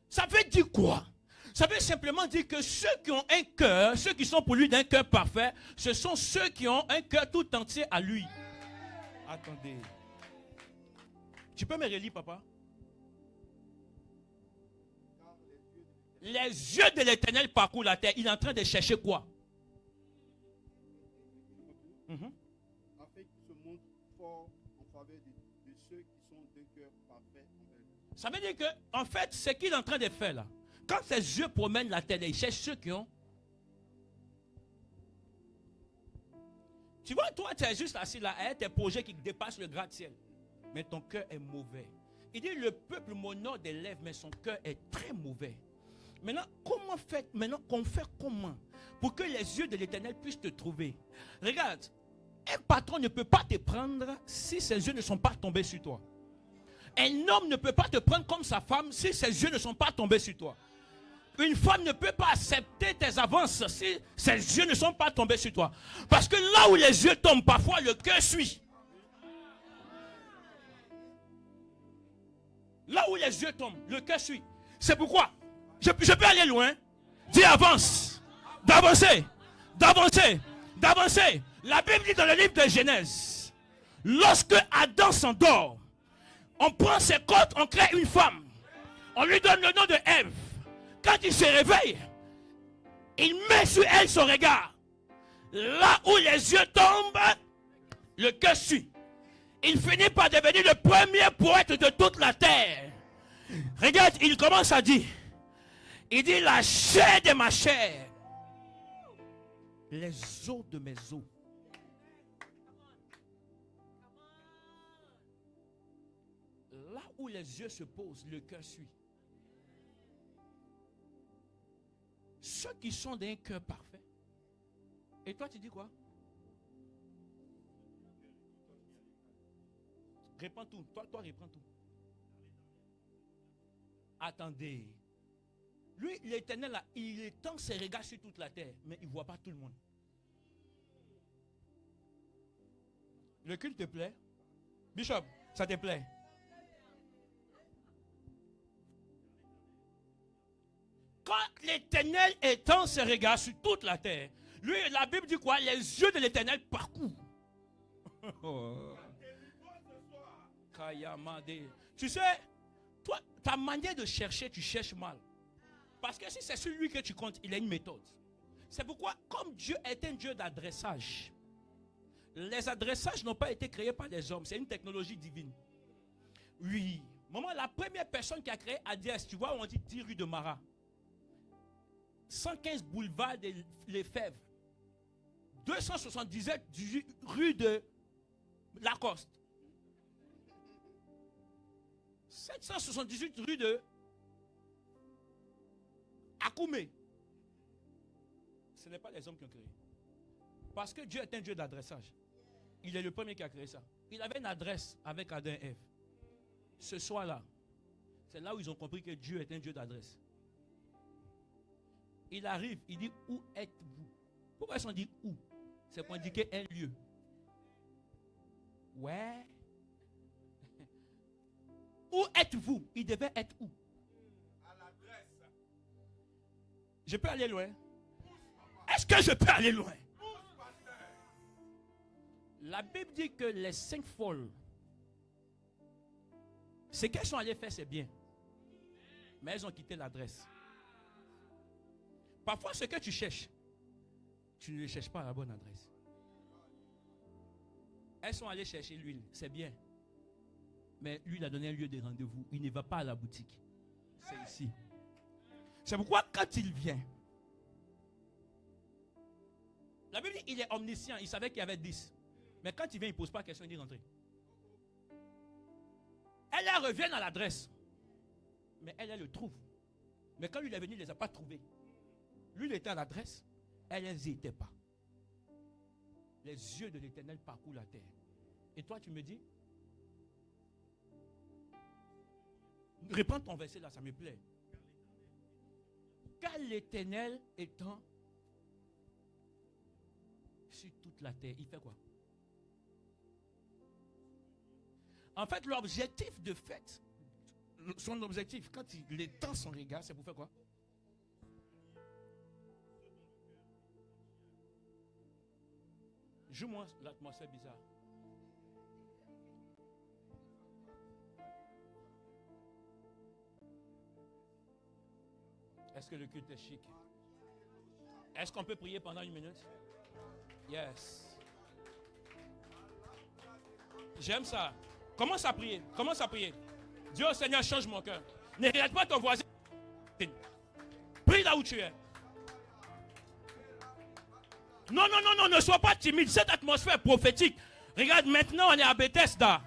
Ça veut dire quoi? Ça veut simplement dire que ceux qui ont un cœur, ceux qui sont pour lui d'un cœur parfait, ce sont ceux qui ont un cœur tout entier à lui. Attendez. Tu peux me relire, papa? Les yeux de l'Éternel parcourent la terre. Il est en train de chercher quoi? Afin qu'il se montre fort en faveur de ceux qui sont d'un cœur parfait envers lui. Ça veut dire que, en fait, ce qu'il est en train de faire là, quand ses yeux promènent la terre, il cherche ceux qui ont. Tu vois, toi, tu es juste assis là, avec tes projets qui dépassent le gratte-ciel. Mais ton cœur est mauvais. Il dit, le peuple m'honore des lèvres, mais son cœur est très mauvais. Maintenant, qu'on fait comment pour que les yeux de l'Éternel puissent te trouver? Regarde, un patron ne peut pas te prendre si ses yeux ne sont pas tombés sur toi. Un homme ne peut pas te prendre comme sa femme si ses yeux ne sont pas tombés sur toi. Une femme ne peut pas accepter tes avances si ses yeux ne sont pas tombés sur toi. Parce que là où les yeux tombent, parfois le cœur suit. Là où les yeux tombent, le cœur suit. C'est pourquoi je peux aller loin. Dis avance. D'avancer. D'avancer. D'avancer. La Bible dit dans le livre de Genèse, lorsque Adam s'endort, on prend ses côtes, on crée une femme. On lui donne le nom de Ève. Quand il se réveille, il met sur elle son regard. Là où les yeux tombent, le cœur suit. Il finit par devenir le premier poète de toute la terre. Regarde, il commence à dire, il dit la chair de ma chair, les os de mes os. Là où les yeux se posent, le cœur suit. Ceux qui sont d'un cœur parfait. Et toi, tu dis quoi? Réponds tout. Toi, réponds tout. Attendez. Lui, l'Éternel, là, il étend ses regards sur toute la terre, mais il ne voit pas tout le monde. Le culte te plaît? Bishop, ça te plaît? Quand l'Éternel étend ses regards sur toute la terre, lui, la Bible dit quoi? Les yeux de l'Éternel parcourent. Tu sais, toi, ta manière de chercher, tu cherches mal. Parce que si c'est sur lui que tu comptes, il a une méthode. C'est pourquoi, comme Dieu est un Dieu d'adressage, les adressages n'ont pas été créés par les hommes. C'est une technologie divine. Oui. Maman, la première personne qui a créé Adiès, tu vois, on dit 10 rue de Marat. 115 boulevard de Lefebvre. 277 rue de Lacoste. 778 rue de Akoumé. Ce n'est pas les hommes qui ont créé. Parce que Dieu est un Dieu d'adressage. Il est le premier qui a créé ça. Il avait une adresse avec Adam et Ève. Ce soir-là, c'est là où ils ont compris que Dieu est un Dieu d'adresse. il arrive, il dit où êtes-vous? Pourquoi est-ce qu'on dit où? C'est pour indiquer un lieu. Ouais. Où êtes-vous? Il devait être où? À l'adresse. Je peux aller loin? Est-ce que je peux aller loin? La Bible dit que les 5 folles, ce qu'elles sont allées faire, c'est bien. Mais elles ont quitté l'adresse. Parfois, ce que tu cherches, tu ne le cherches pas à la bonne adresse. Elles sont allées chercher l'huile, c'est bien. Mais lui, il a donné un lieu de rendez-vous. Il ne va pas à la boutique. C'est ici. C'est pourquoi quand il vient, la Bible dit qu'il est omniscient. Il savait qu'il y avait 10. Mais quand il vient, il ne pose pas question, il dit rentrer. Elle revient à l'adresse. Mais elle le trouve. Mais quand lui il est venu, il ne les a pas trouvés. Lui, il était à l'adresse. Elles n'y étaient pas. Les yeux de l'Éternel parcourent la terre. Et toi, tu me dis, reprends ton verset là, ça me plaît. Car l'Éternel étant sur toute la terre, il fait quoi? En fait, l'objectif de fait, son objectif, quand il étend son regard, c'est pour faire quoi? Joue-moi l'atmosphère bizarre. Est-ce que le culte est chic? Est-ce qu'on peut prier pendant 1 minute? Yes. J'aime ça. Commence à prier. Commence à prier. Dieu, Seigneur, change mon cœur. Ne regarde pas ton voisin. Prie là où tu es. Non, non, non, non, ne sois pas timide. Cette atmosphère prophétique. Regarde, maintenant, on est à Bethesda.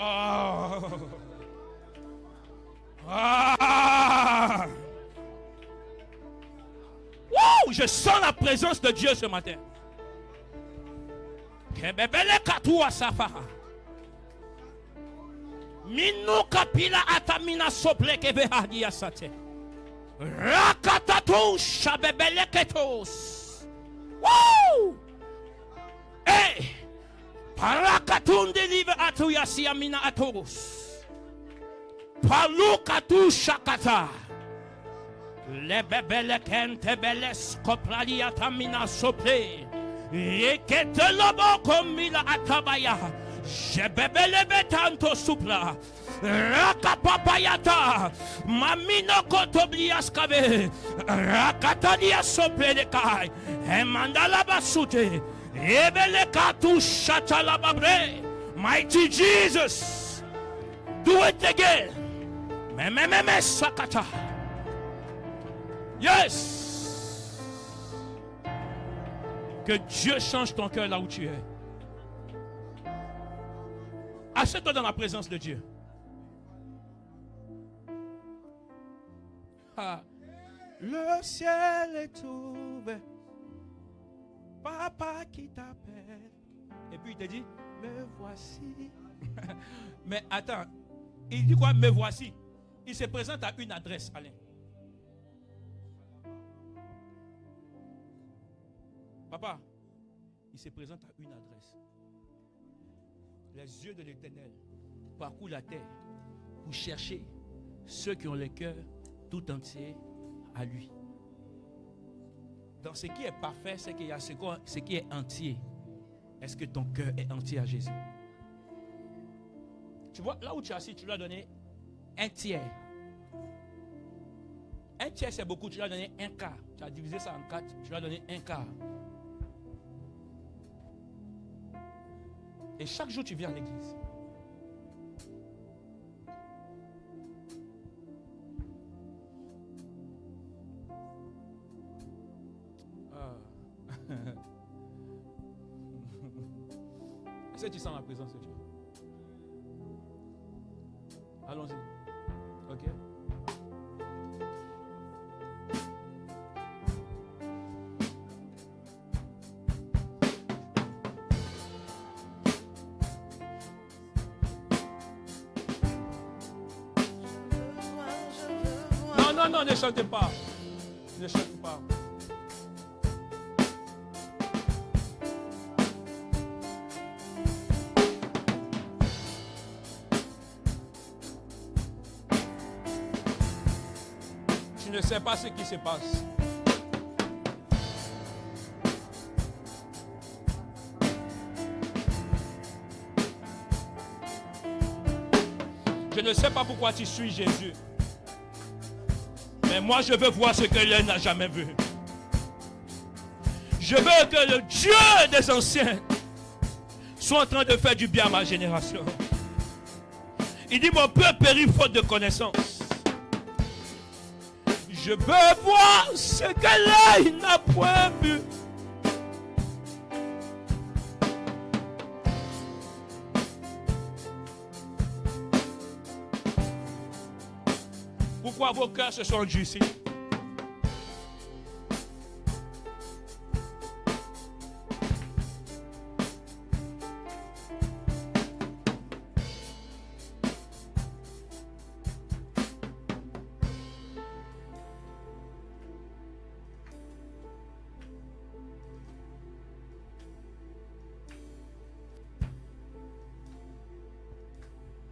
Oh. Ah. Wow, je sens la présence de Dieu ce matin. Minu kapila atamina sople kebehadia sate. Rakatatu shabebele ketos. Wow! Hey! Parakatun deliver atu yasiamina atos. Palukatu shakata. Le bebele kente beles kopralia tamina sople. Yekete lobo komila atabaya. Jebebele betanto supla. Rakapapayata. Mamino kotoblias kave. Rakatania sople de kai. Emandala basute. Ebele katu shatala babre. Mighty Jesus. Do it again. Mememe sakata. Yes. Que Dieu change ton cœur là où tu es. Assieds-toi dans la présence de Dieu. Ah. Le ciel est ouvert. Papa qui t'appelle. Et puis il te dit, me voici. Mais attends, il dit quoi? Me voici. Il se présente à une adresse, Alain. Papa, il se présente à une adresse. Les yeux de l'Éternel parcourent la terre pour chercher ceux qui ont le cœur tout entier à lui. Dans ce qui est parfait, c'est qu'il y a ce qui est entier. Est-ce que ton cœur est entier à Jésus? Tu vois, là où tu es assis, tu lui as donné un tiers. Un tiers, c'est beaucoup. Tu lui as donné un quart. Tu as divisé ça en 4. Tu lui as donné un quart. Et chaque jour, tu viens à l'église. Est-ce que tu sens la présence de Dieu? Allons-y. Ok? non, ne chantez pas. Ne chantez pas. Tu ne sais pas ce qui se passe. Je ne sais pas pourquoi tu suis Jésus. Mais moi, je veux voir ce que l'un n'a jamais vu. Je veux que le Dieu des anciens soit en train de faire du bien à ma génération. Il dit, mon peuple périt faute de connaissance. Je veux voir ce que l'œil n'a point vu. Pourquoi vos cœurs se sont endurcis?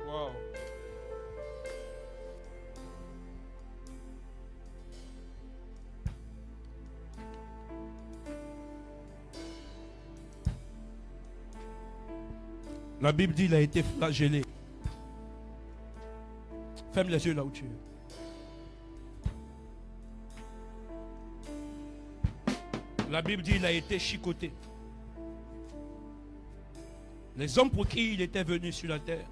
Wow. La Bible dit qu'il a été flagellé. Ferme les yeux là où tu es. La Bible dit qu'il a été chicoté. Les hommes pour qui il était venu sur la terre,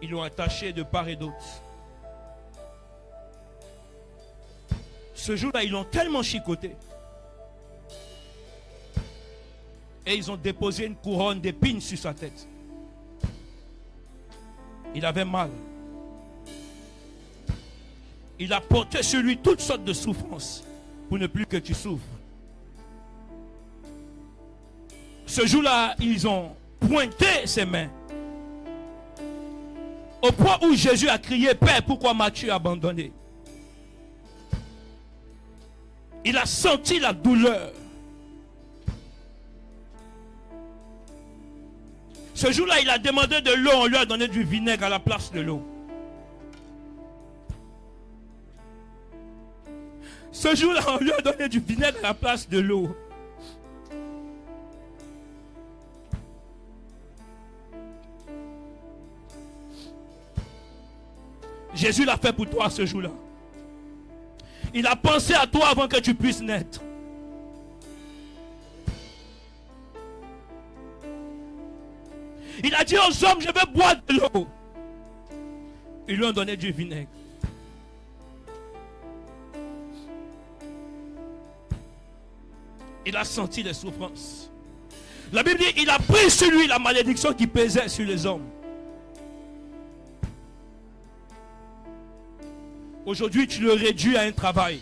ils l'ont attaché de part et d'autre. Ce jour-là, ils l'ont tellement chicoté. Et ils ont déposé une couronne d'épines sur sa tête. Il avait mal. Il a porté sur lui toutes sortes de souffrances pour ne plus que tu souffres. Ce jour-là, ils ont pointé ses mains. Au point où Jésus a crié, Père, pourquoi m'as-tu abandonné? Il a senti la douleur. Ce jour-là, il a demandé de l'eau, on lui a donné du vinaigre à la place de l'eau. Ce jour-là, on lui a donné du vinaigre à la place de l'eau. Jésus l'a fait pour toi ce jour-là. Il a pensé à toi avant que tu puisses naître. Il a dit aux hommes, je vais boire de l'eau. Ils lui ont donné du vinaigre. Il a senti les souffrances. La Bible dit, il a pris sur lui la malédiction qui pesait sur les hommes. Aujourd'hui, tu le réduis à un travail.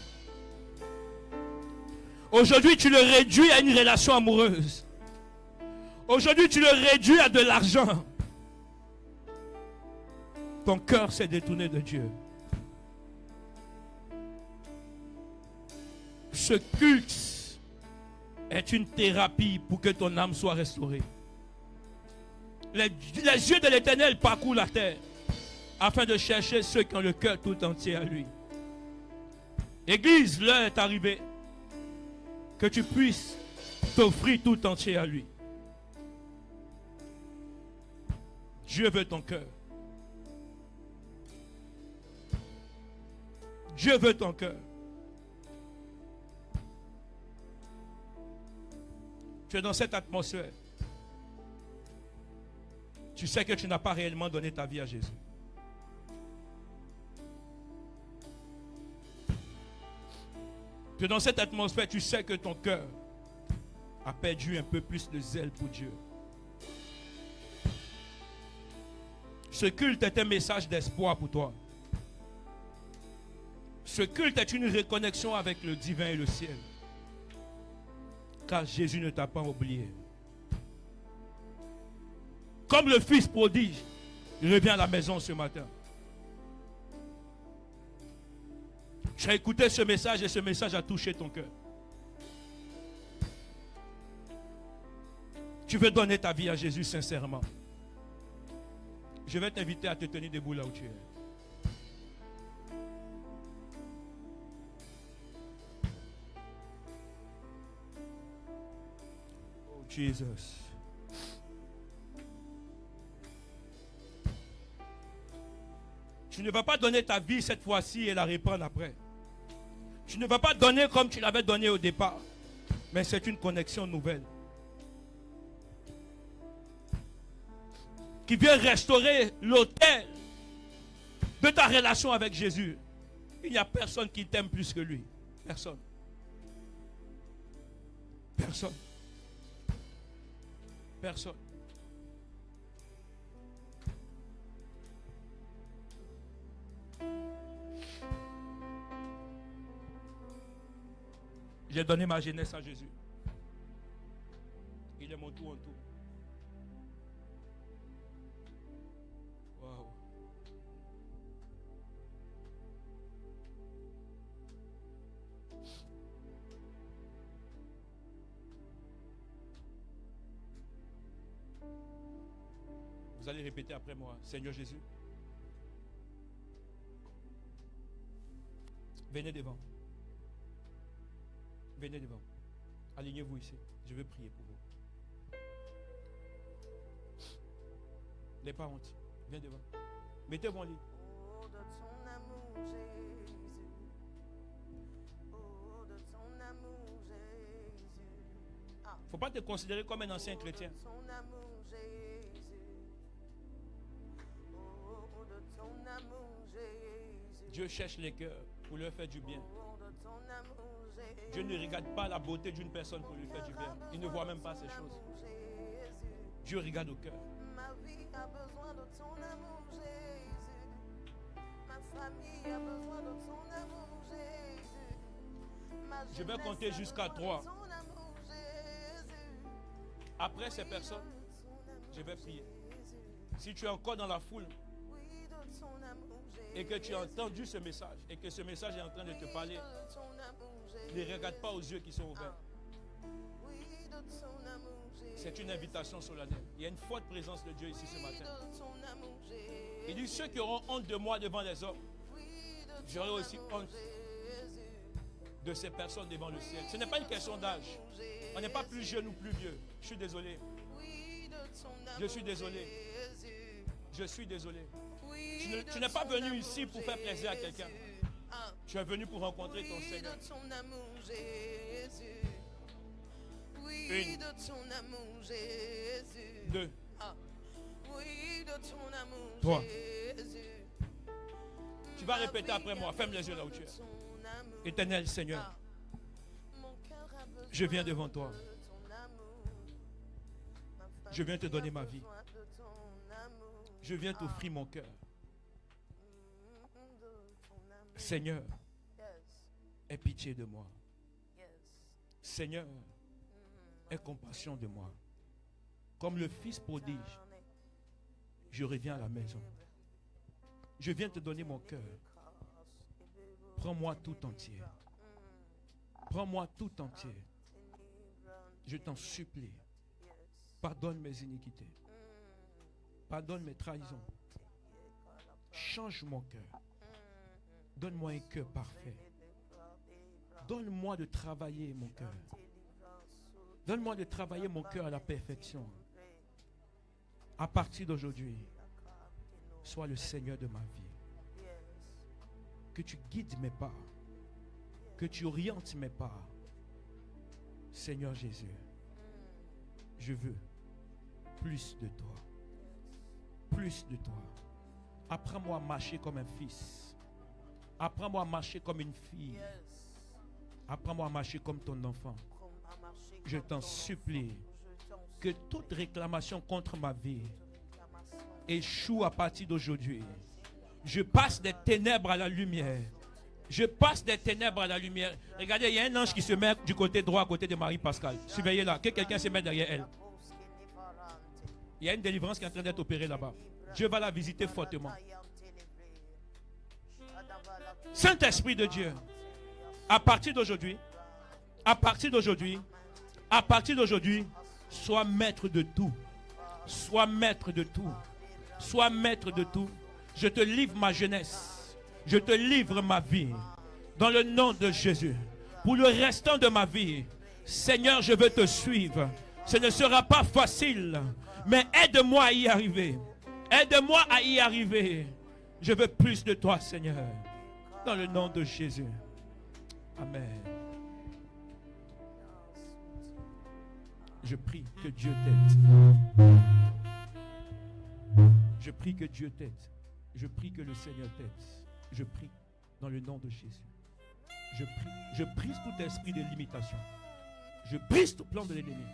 Aujourd'hui, tu le réduis à une relation amoureuse. Aujourd'hui, tu le réduis à de l'argent. Ton cœur s'est détourné de Dieu. Ce culte est une thérapie pour que ton âme soit restaurée. Les yeux de l'Éternel parcourent la terre afin de chercher ceux qui ont le cœur tout entier à lui. Église, l'heure est arrivée que tu puisses t'offrir tout entier à lui. Dieu veut ton cœur. Dieu veut ton cœur. Tu es dans cette atmosphère. Tu sais que tu n'as pas réellement donné ta vie à Jésus. Tu es dans cette atmosphère, tu sais que ton cœur a perdu un peu plus de zèle pour Dieu. Ce culte est un message d'espoir pour toi. Ce culte est une reconnexion avec le divin et le ciel. Car Jésus ne t'a pas oublié. Comme le fils prodige, il revient à la maison ce matin. Tu as écouté ce message et ce message a touché ton cœur. Tu veux donner ta vie à Jésus sincèrement. Je vais t'inviter à te tenir debout là où tu es. Oh Jesus. Tu ne vas pas donner ta vie cette fois-ci et la reprendre après. Tu ne vas pas donner comme tu l'avais donné au départ. Mais c'est une connexion nouvelle. Qui vient restaurer l'autel de ta relation avec Jésus. Il n'y a personne qui t'aime plus que lui. Personne. Personne. Personne. J'ai donné ma jeunesse à Jésus. Il est mon tout en tout. Wow. Vous allez répéter après moi. Seigneur Jésus, venez devant. Venez devant. Alignez-vous ici. Je veux prier pour vous. N'aie pas honte. Viens devant. Mettez mon lit. Oh, de ton amour, Jésus. Oh, de ton amour, Jésus. Ah. Faut pas te considérer comme un ancien chrétien. Oh, de ton amour, Jésus. Oh, de ton amour, Jésus. Dieu cherche les cœurs pour leur faire du bien. Oh, de ton amour, Jésus. Dieu ne regarde pas la beauté d'une personne pour lui faire du bien. Il ne voit même pas ces choses. Dieu regarde au cœur. Ma vie a besoin de ton amour, Jésus. Ma famille a besoin de ton amour, Jésus. Je vais compter jusqu'à 3. Après ces personnes, je vais prier. Si tu es encore dans la foule et que tu as entendu ce message et que ce message est en train de te parler, ne regarde pas aux yeux qui sont ouverts. C'est une invitation solennelle. Il y a une forte présence de Dieu ici ce matin. Il dit, ceux qui auront honte de moi devant les hommes, j'aurai aussi honte de ces personnes devant le ciel. Ce n'est pas une question d'âge. On n'est pas plus jeune ou plus vieux. Je suis désolé. Je suis désolé. Je suis désolé. Tu n'es pas venu ici pour faire plaisir à quelqu'un. Tu es venu pour rencontrer ton Seigneur. Une. Deux. Trois. Tu vas répéter après moi. Ferme les yeux là où tu es. Éternel Seigneur, je viens devant toi. Je viens te donner ma vie. Je viens t'offrir mon cœur. Seigneur, aie pitié de moi. Seigneur, aie compassion de moi. Comme le fils prodige, je reviens à la maison. Je viens te donner mon cœur. Prends-moi tout entier. Prends-moi tout entier. Je t'en supplie. Pardonne mes iniquités. Pardonne mes trahisons. Change mon cœur. Donne-moi un cœur parfait. Donne-moi de travailler mon cœur. Donne-moi de travailler mon cœur à la perfection. À partir d'aujourd'hui, sois le Seigneur de ma vie. Que tu guides mes pas. Que tu orientes mes pas. Seigneur Jésus, je veux plus de toi. Plus de toi. Apprends-moi à marcher comme un fils. Apprends-moi à marcher comme une fille. Apprends-moi à marcher comme ton enfant. Je t'en supplie que toute réclamation contre ma vie échoue à partir d'aujourd'hui. Je passe des ténèbres à la lumière. Je passe des ténèbres à la lumière. Regardez, il y a un ange qui se met du côté droit à côté de Marie-Pascal. Surveillez là, que quelqu'un se mette derrière elle. Il y a une délivrance qui est en train d'être opérée là-bas. Dieu va la visiter fortement. Saint-Esprit de Dieu, À partir d'aujourd'hui, à partir d'aujourd'hui, à partir d'aujourd'hui, sois maître de tout. Sois maître de tout. Sois maître de tout. Je te livre ma jeunesse. Je te livre ma vie. Dans le nom de Jésus. Pour le restant de ma vie, Seigneur, je veux te suivre. Ce ne sera pas facile, mais aide-moi à y arriver. Aide-moi à y arriver. Je veux plus de toi, Seigneur. Dans le nom de Jésus. Amen. Je prie que Dieu t'aide. Je prie que Dieu t'aide. Je prie que le Seigneur t'aide. Je prie dans le nom de Jésus. Je brise tout esprit de limitation. Je brise tout plan de l'ennemi.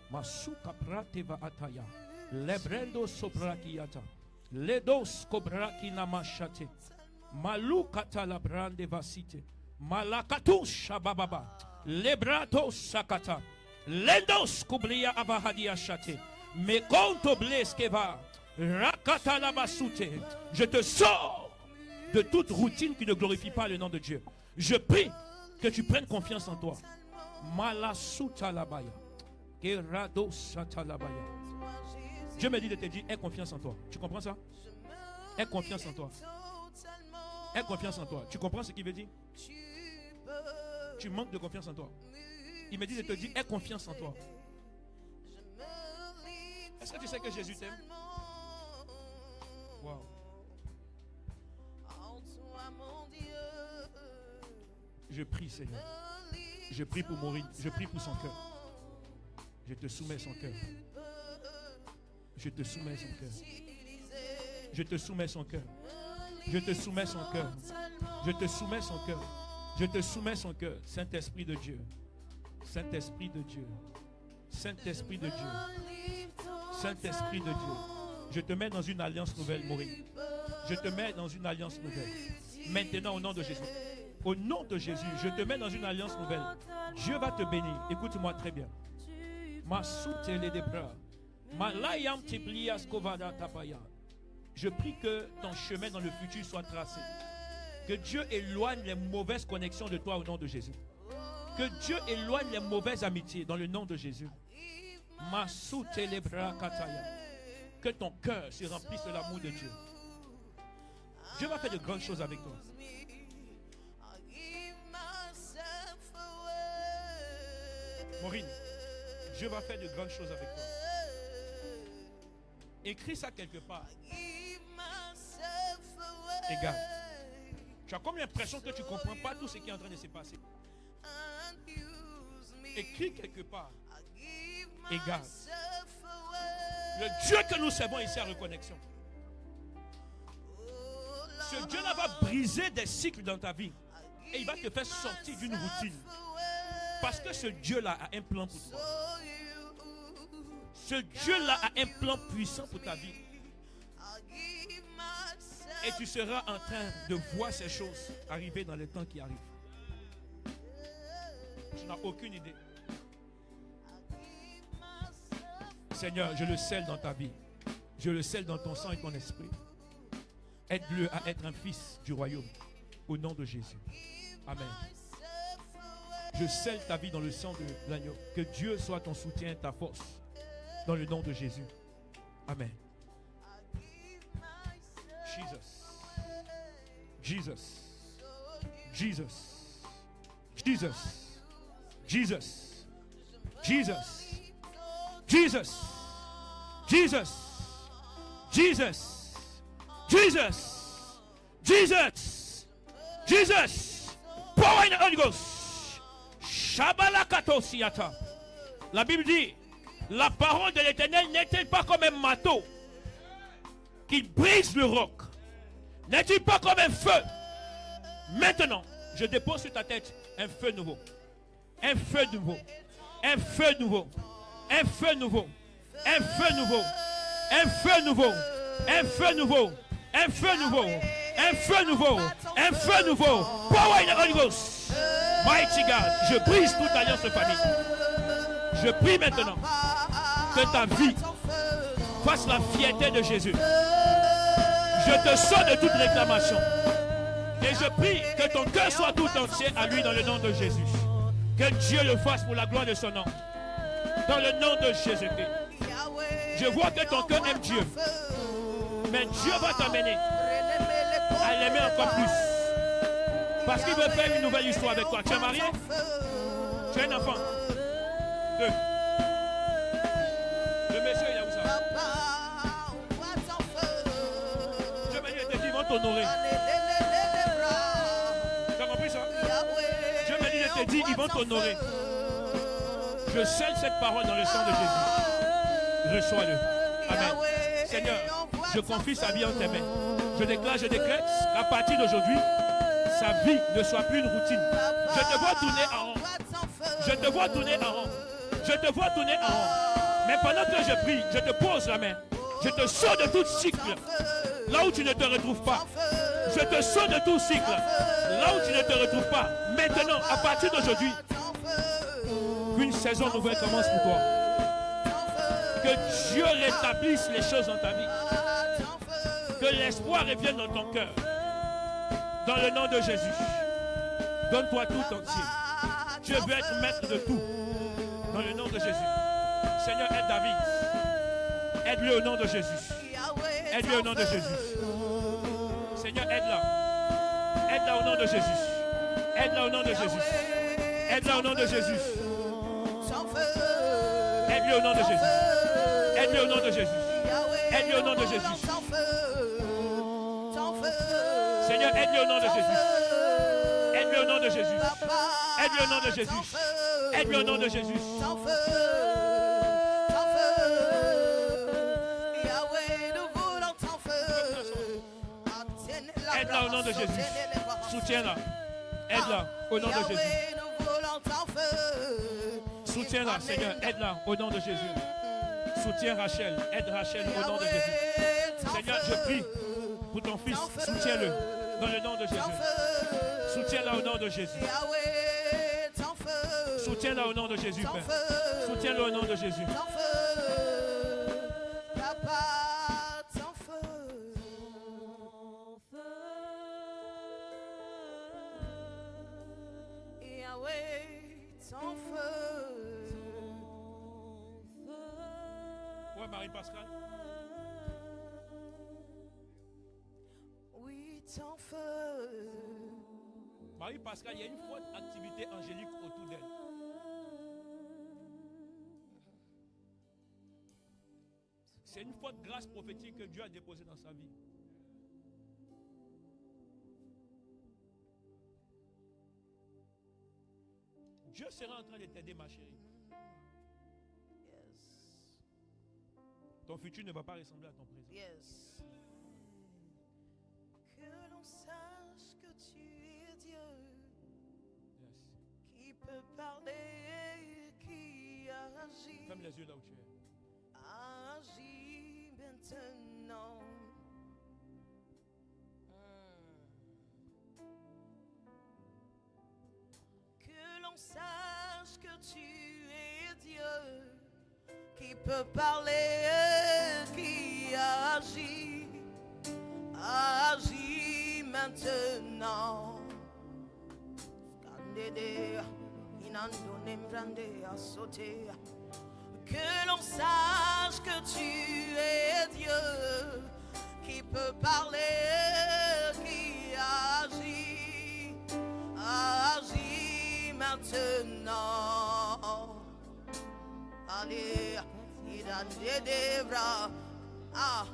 Masuka prateva ataya. Lebrendo sobrakiata. Ledos kobraki namashate. Malukata labrande vasite. Malakatu shabababa. Lebrato sakata. Lendos kublia abahadia shate. Mekonto bleskeva. Rakata labasute. Je te sors de toute routine qui ne glorifie pas le nom de Dieu. Je prie que tu prennes confiance en toi. Malasuta labaya. Gerado sata labaya. Dieu me dit de te dire, aie confiance en toi. Tu comprends ça? Aie confiance en toi. Aie confiance en toi. Tu comprends ce qu'il veut dire? Tu manques de confiance en toi. Il me dit de te dire, aie confiance en toi. Est-ce que tu sais que Jésus t'aime? Wow. Je prie, Seigneur. Je prie pour Maureen. Je prie pour son cœur. Je te soumets son cœur. Je te soumets son cœur. Je te soumets son cœur. Je te soumets son cœur. Je te soumets son cœur. Je te soumets son cœur. Saint-Esprit de Dieu. Saint-Esprit de Dieu. Saint-Esprit de Dieu. Saint-Esprit de Dieu. Je te mets dans une alliance nouvelle, Maureen. Je te mets dans une alliance nouvelle. Maintenant, au nom de Jésus. Au nom de Jésus, je te mets dans une alliance nouvelle. Dieu va te bénir. Écoute-moi très bien. Je prie que ton chemin dans le futur soit tracé. Que Dieu éloigne les mauvaises connexions de toi au nom de Jésus. Que Dieu éloigne les mauvaises amitiés dans le nom de Jésus. Que ton cœur se remplisse de l'amour de Dieu. Dieu va faire de grandes choses avec toi. Maureen, Dieu va faire de grandes choses avec toi. Écris ça quelque part. Regarde. Tu as comme l'impression que tu ne comprends pas tout ce qui est en train de se passer. Écris quelque part. Regarde. Le Dieu que nous servons ici à Reconnexion. Ce Dieu-là va briser des cycles dans ta vie. Et il va te faire sortir d'une routine. Parce que ce Dieu-là a un plan pour toi. Ce Dieu-là a un plan puissant pour ta vie. Et tu seras en train de voir ces choses arriver dans les temps qui arrivent. Tu n'as aucune idée. Seigneur, je le scelle dans ta vie. Je le scelle dans ton sang et ton esprit. Aide-le à être un fils du royaume. Au nom de Jésus. Amen. Je scelle ta vie dans le sang de l'agneau. Que Dieu soit ton soutien, ta force. Dans le nom de Jésus. Amen. Jesus. Jesus. Jesus. Jesus. Jesus. Jesus. Jesus. Jesus. Jesus. Jesus. Jesus. Power in the Holy Ghost. Shabalakatosiata. La Bible dit, la parole de l'Éternel n'est-elle pas comme un marteau qui brise le roc? N'est-il pas comme un feu? Maintenant, je dépose sur ta tête un feu nouveau. Un feu nouveau. Un feu nouveau. Un feu nouveau. Un feu nouveau. Un feu nouveau. Un feu nouveau. Un feu nouveau. Un feu nouveau. Un feu nouveau. Power in the Holy Ghost. Mighty God. Je brise toute alliance de famille. Je prie maintenant que ta vie fasse la fierté de Jésus. Je te sors de toute réclamation. Et je prie que ton cœur soit tout entier à lui dans le nom de Jésus. Que Dieu le fasse pour la gloire de son nom. Dans le nom de Jésus-Christ. Je vois que ton cœur aime Dieu. Mais Dieu va t'amener à l'aimer encore plus. Parce qu'il veut faire une nouvelle histoire avec toi. Tu es marié? Tu as un enfant? 2. Le monsieur, il est où ça? Dieu m'a dit, il te dit, ils vont t'honorer. Tu as compris ça? Dieu m'a dit, il te dit, ils vont t'honorer. Je scelle cette parole dans le sang de Jésus. Reçois-le. Amen. Seigneur, je confie sa vie en tes mains. Je décrète qu'à partir d'aujourd'hui, sa vie ne soit plus une routine. Je te vois tourner en rond. Je te vois tourner en rond. Je te vois tourner en rond. Mais pendant que je prie, je te pose la main. Je te sors de tout cycle. Là où tu ne te retrouves pas. Je te sors de tout cycle. Là où tu ne te retrouves pas. Maintenant, à partir d'aujourd'hui, qu'une saison nouvelle commence pour toi. Que Dieu rétablisse les choses dans ta vie. Que l'espoir revienne dans ton cœur. Dans le nom de Jésus. Donne-toi tout entier. Dieu veut être maître de tout. Dans le nom de Jésus. Seigneur, aide David. Aide-le au nom de Jésus. Aide-le au nom de Jésus. Seigneur, aide-la. Aide-la au nom de Jésus. Aide-la au nom de Jésus. Aide-la au nom de Jésus. Aide-le au nom de Jésus. Aide-le au nom de Jésus. Aide-le au nom de Jésus. Seigneur, aide-le au nom de Jésus. Aide-le au nom de Jésus. Aide-le au nom de Jésus. Aide-le au nom de Jésus. Aide-la au nom de Jésus. Soutiens-la. Aide-la au nom de Jésus. Soutiens-la, Seigneur. Aide-la au nom de Jésus. Soutiens Rachel. Aide Rachel au nom de Jésus. Seigneur, je prie pour ton fils. Soutiens-le dans le nom de Jésus. Soutiens-la au nom de Jésus. Soutiens-la au nom de Jésus, Père. Soutiens-le au nom de Jésus. Ouais, Marie-Pascal. Oui, ton feu. Marie-Pascal, il y a une forte activité angélique autour d'elle. C'est une forte grâce prophétique que Dieu a déposée dans sa vie. Dieu sera en train de t'aider, ma chérie. Yes. Ton futur ne va pas ressembler à ton présent. Yes. Que l'on sache que tu es Dieu, Yes. qui peut parler, qui agit. Ferme les yeux là où tu es. Agis maintenant. Que l'on sache que tu es Dieu, qui peut parler, qui agit. Agis maintenant. Que l'on sache que tu es Dieu, qui peut parler, qui agit. Agis maintenant. Allez, il a des bras. Ah.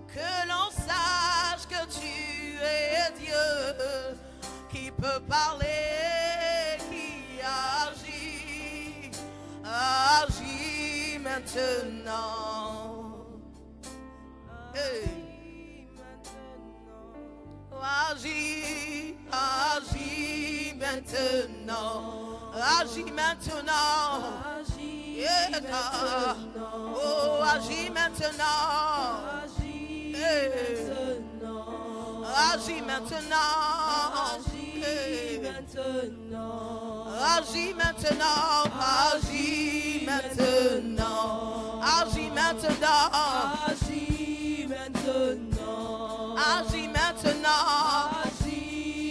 Que l'on sache que tu es Dieu, qui peut parler, qui agit. Agis maintenant. Hey. Agis, agis maintenant. Agis maintenant. Yeah. Oh, agis maintenant. Agis maintenant. Agis maintenant. Agis maintenant. Agis maintenant. Agis maintenant. Agis maintenant. Agis maintenant. Agis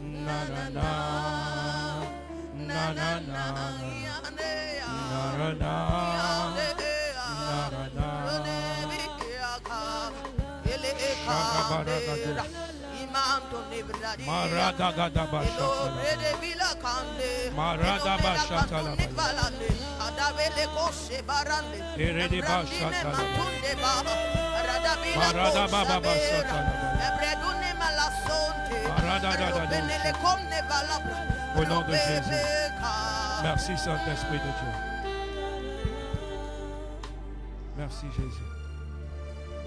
na na na, na na na, na na na. Marada gada basha, marada basha tala, erede basha tala, marada baba basha tala, marada da da. Au nom de Jésus, merci Saint-Esprit de Dieu. Merci Jésus.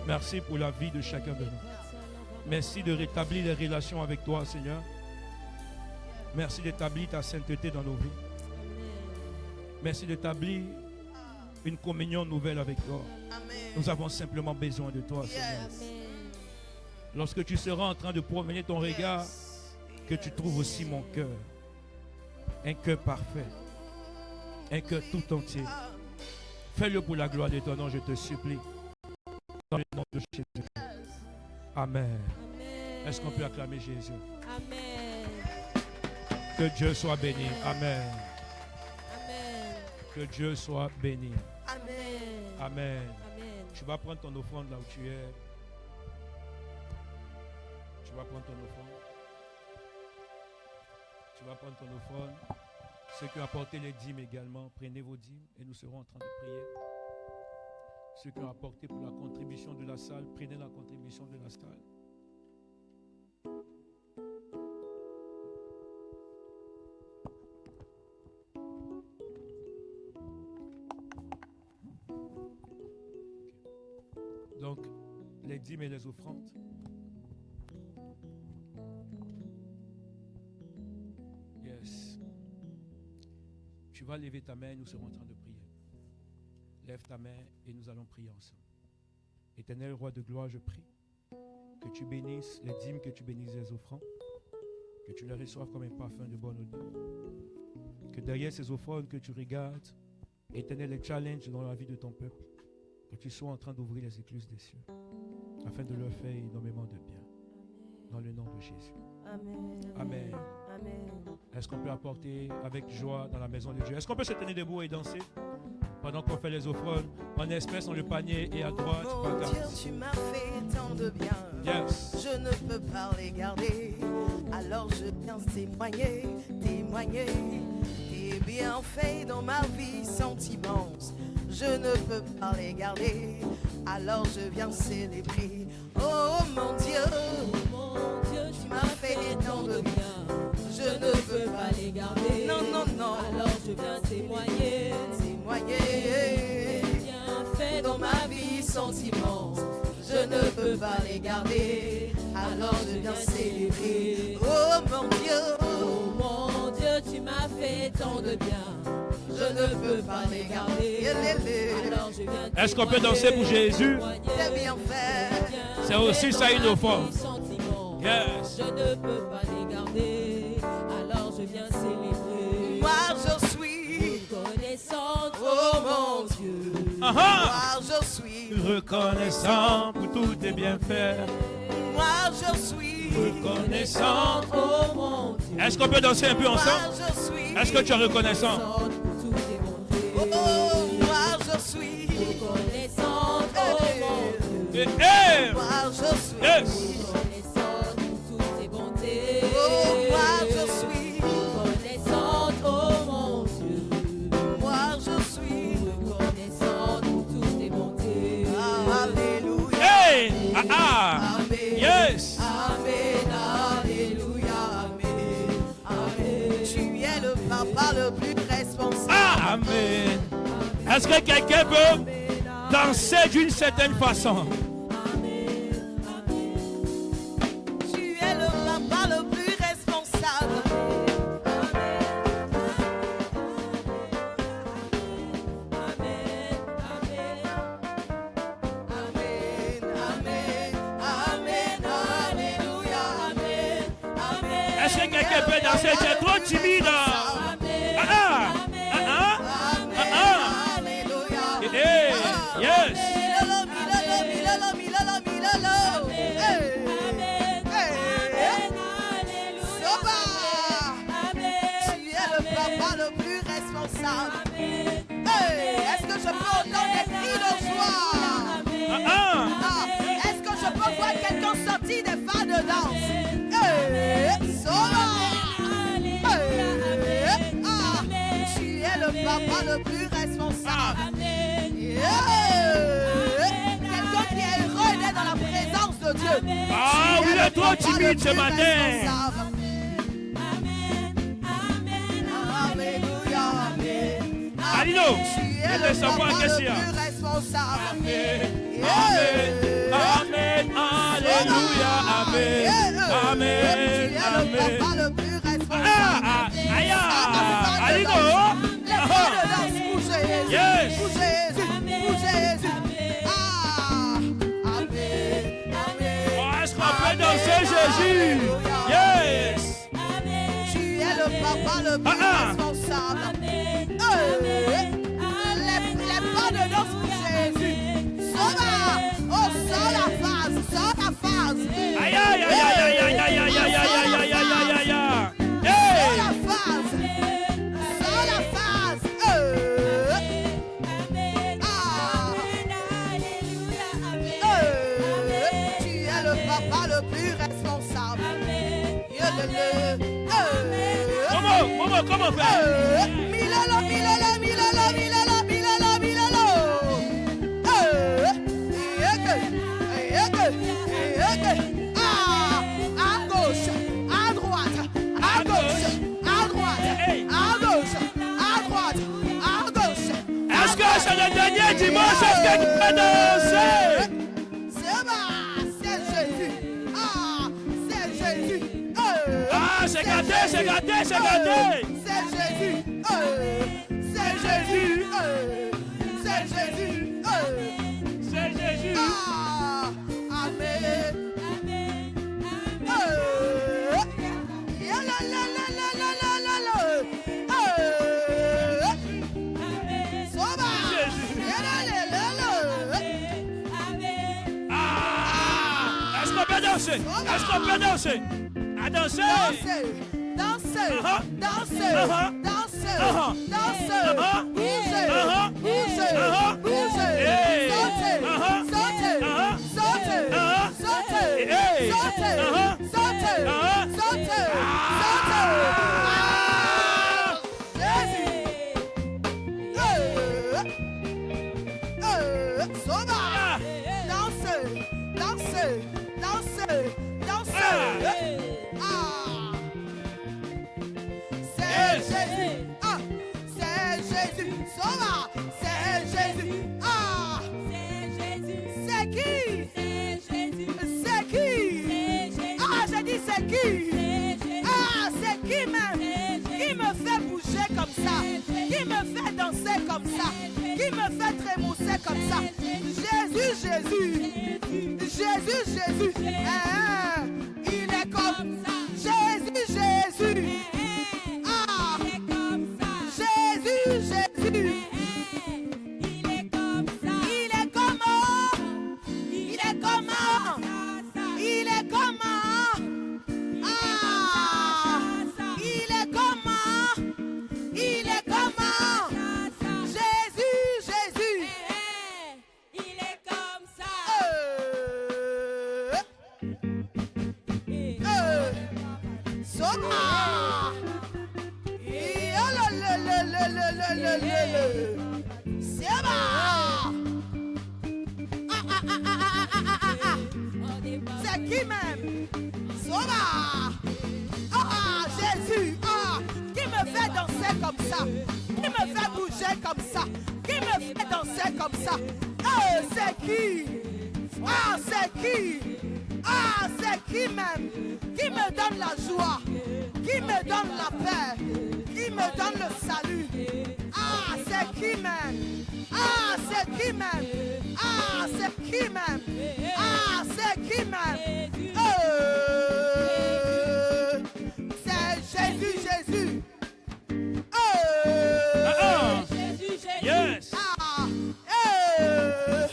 Merci pour la vie de chacun de nous. Merci de rétablir les relations avec toi, Seigneur. Merci d'établir ta sainteté dans nos vies. Merci d'établir une communion nouvelle avec toi. Nous avons simplement besoin de toi, Seigneur. Lorsque tu seras en train de promener ton regard, que tu trouves aussi mon cœur. Un cœur parfait. Un cœur tout entier. Fais-le pour la gloire de ton nom, je te supplie. Dans le nom de Jésus. Amen. Est-ce qu'on peut acclamer Jésus? Amen. Que Dieu soit béni. Amen. Amen. Que Dieu soit béni. Amen. Amen. Amen. Tu vas prendre ton offrande là où tu es. Tu vas prendre ton offrande. Tu vas prendre ton offrande. Ceux qui ont apporté les dîmes également, prenez vos dîmes et nous serons en train de prier. Ceux qui ont apporté pour la contribution de la salle, prenez la contribution de la salle. Donc, les dîmes et les offrandes. Yes. Tu vas lever ta main et nous serons en train de prier. Lève ta main et nous allons prier ensemble. Éternel roi de gloire, je prie que tu bénisses les dîmes, que tu bénisses les offrandes, que tu les reçoives comme un parfum de bonne odeur. Que derrière ces offrandes que tu regardes, éternel, les challenges dans la vie de ton peuple, que tu sois en train d'ouvrir les écluses des cieux, afin de leur faire énormément de bien. Dans le nom de Jésus. Amen. Amen. Amen. Est-ce qu'on peut apporter avec joie dans la maison de Dieu? Est-ce qu'on peut se tenir debout et danser pendant qu'on fait les offrandes en espèces dans le panier et à droite? Mon Dieu, tu m'as fait tant de bien. Yes. Je ne peux pas les garder. Alors je viens témoigner, témoigner. Tes bienfaits dans ma vie sont immenses. Je ne peux pas les garder. Alors je viens célébrer. Oh mon Dieu, tu m'as fait tant de bien. Je ne peux pas les garder. Non, non, non. Alors je viens témoigner, témoigner. Les bienfaits dans ma vie sont immenses. Je ne peux pas les garder. Alors je viens célébrer. Oh mon Dieu, tu m'as fait tant de bien. Je ne peux pas les garder. Alors je viens Est-ce qu'on peut danser pour Jésus? T'es bien fait. C'est aussi ça une offrande. Sentiment. Yes. Je ne peux pas les garder, alors je viens célébrer. Moi je suis, Reconnaissante, oh mon Dieu. Ah Moi je suis, Reconnaissant pour tous tes bienfaits. moi je suis, Reconnaissant. oh mon Dieu. Est-ce qu'on peut danser un peu moi ensemble? je suis. Est-ce que tu es reconnaissant? Pour toutes tes bontés. Oh, moi je suis. Reconnaissante, oh mon Dieu. Hey. Moi je suis. Yes. Reconnaissante pour toutes tes bontés. Oh, moi je suis. Reconnaissante, oh mon Dieu. Moi je suis. Reconnaissante pour toutes tes bontés. Alléluia. Hey. Ah ah. Amen. Yes. Amen. Alléluia. Amen. Amen. Tu es le papa le plus responsable. Ah, amen. Est-ce que quelqu'un peut danser d'une certaine façon? Tu es le papa le plus responsable. Amen, amen, amen, alléluia, amen, amen. Est-ce que quelqu'un peut danser? Tu es trop timide. Ah ah. Ah ah. Ah ah. Alléluia. Hey. Yes. Milolo, milolo, milolo, milolo, milolo. Hey. Hey. Soba. Tu es le papa le plus responsable. Hey. Est-ce que je peux entendre des cris de joie? Ah ah. Ah, est-ce que je peux voir quelqu'un sortir des phares de danse? Hey, Soba! Hey, ah, tu es le papa le plus responsable. Yeah. Quelqu'un qui est heureux d'être dans la présence de Dieu. Ah, Tu vous es êtes le trop papa timide le ce plus matin. responsable. Alléluia, amen. Alino, Tu es je te le sens pas en papa le question. plus responsable. Amen. Amen. Alléluia. Amen. Amen. Tu es le Amen. papa le plus Ah, responsable. ah, aïe, ah, Alino. Les pas de danse, bougez Jésus. Yes. Bougez Jésus. Bougez Jésus. Ah, amen. Amen. Oh, est-ce qu'on peut danser Jésus? Yes. Tu es le papa le plus responsable. Les pas de danse pour Jésus. Oh, sors la phase. Sors la phase. Aïe, aïe, aïe, aïe, aïe, aïe, aïe, aïe, aïe, aïe, aïe, aïe, aïe, aïe. Sors Hey. la phase. Sors la phase. Ah. Tu es le papa le plus responsable. Comment faire? Milolo, milolo, milolo, milolo, milolo, milolo. Ah, à gauche, à droite, à gauche, à droite, à gauche, à droite, à gauche. Est-ce que c'est le dernier dimanche? Est-ce que tu peux danser? C'est Jésus. Ah, c'est Jésus. Ah, c'est gâté, c'est gâté, c'est gâté. C'est Jésus. C'est Jésus. C'est Jésus. C'est Jésus. Ah, amen. Ya la la la la la la la la. Soba. Ya la la la la. Ah, est-ce qu'on peut danser? Est-ce qu'on peut danser? À danser. Danser, danser, danser, Uh-huh. danser, Uh-huh. danser, Uh-huh. bouger, Uh-huh. bouger, Uh-huh. bouger, Hey. sauter, Uh-huh. sauter, Uh-huh. sauter, Uh-huh. sauter, Hey. sauter, Uh-huh. sauter, Uh-huh. sauter, Ah. sauter. Jésus. Soba. Ah. Danser, danser, danser, danser. Ah. C'est Jésus. Ah. C'est Jésus. Soba. C'est Jésus. Ah. C'est qui? C'est qui? Ah, j'ai dit c'est qui? Ah, c'est qui même? Qui me fait bouger comme ça? Qui me fait danser? comme ça. Jésus, Jésus. Jésus, Jésus. Il est comme ça. Jésus, Jésus. Ah. Jésus, Jésus. Il est comme ça. Il est comment? Il est comment? Il est comment? Ah! Il est comment? Il est comment? Jésus, Jésus. Il est comme ça. Soma! Seba! C'est qui même? Soma! Ah, Jésus! Ah, qui me fait danser comme ça? Qui me fait bouger comme ça? Qui me fait danser comme ça? C'est qui? Ah, c'est qui? Ah, c'est qui même? Qui me donne la joie? Qui me donne la paix? Qui me donne le salut? Ah, c'est qui même? Ah, c'est qui même? Ah, c'est qui même? Ah, c'est qui même? C'est Jésus, Jésus. Jésus, Jésus. Yes. Ah,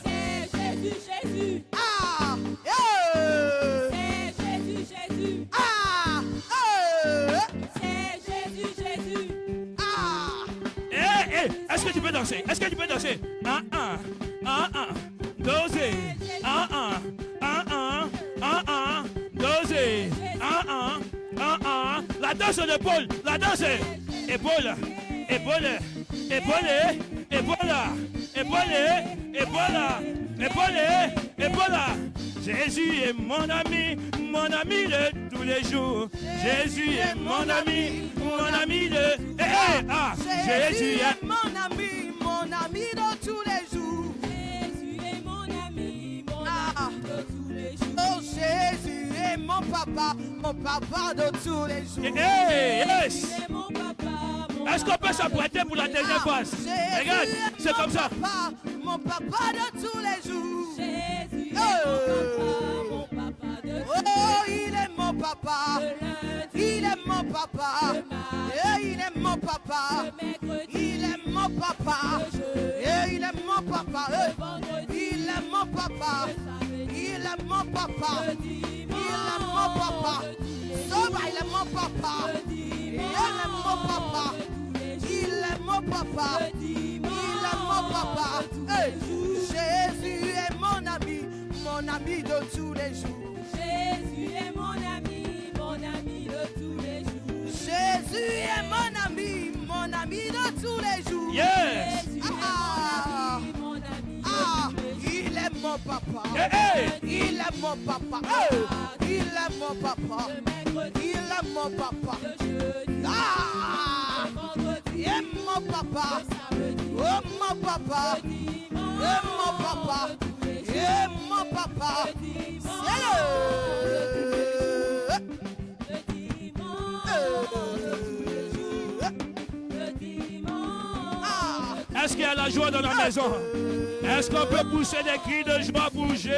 C'est Jésus, Jésus. ah, C'est Jésus, Jésus. ah, C'est Jésus, Jésus. ah. Est-ce que tu peux danser? Est-ce que tu peux danser? Dosé. Dosé. La danse de Paul. La danse. Épaule. Épaule. Épaule. Épaule. Épaule. Épaule. Épaule. Jésus est mon ami de tous les jours. Jésus est mon ami de... Jésus est... mon ami de tous les jours. Jésus est mon ami de tous les jours. Oh, Jésus est mon papa de tous les jours. Yes. C'est mon papa, Est-ce qu'on peut s'apprêter pour la deuxième phase? Jésus Regarde, est c'est comme ça. mon papa de tous les jours. Jésus est mon papa de tous Oh, il est mon papa. lundi, Il est mon papa. Et il est mon papa. mercredi, Il est mon papa. Et il est mon papa. Il est mon papa. Il est mon papa. Il est mon papa. Sauve, il est mon papa. Il est mon papa. Il est mon papa. Il est mon papa. Hey, Jésus est mon ami de tous les jours. Jésus est mon ami de tous les jours. Jésus est mon ami de tous les jours. Yes. Jésus Ah, est mon ami ah, il est mon papa. Hey. Il est mon papa. Hey, il est mon papa. de mercredi, Il est mon papa. de jeudi, Ah, de vendredi, il est mon papa. de samedi, Oh, mon papa. de dimanche, Et mon papa. de tous les jours. Et mon papa. De dimanche, C'est de dimanche, de dimanche. Ah, Est-ce qu'il y a la joie dans la maison? Est-ce qu'on peut pousser des cris de joie pour Jésus?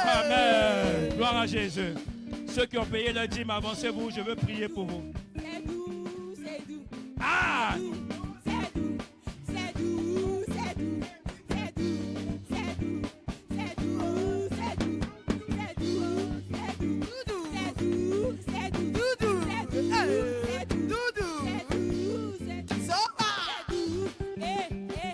Amen. Gloire à Jésus. Ceux qui ont payé le dîme, avancez-vous, je veux prier pour vous. C'est doux, c'est doux. Ah! C'est doux, c'est doux, c'est doux, c'est doux, c'est doux, c'est doux, c'est doux, c'est doux, c'est doux, Doudou. c'est doux, c'est doux, Doudou. c'est doux, Hey, c'est doux, Doudou. c'est doux, c'est doux, Soma. c'est doux.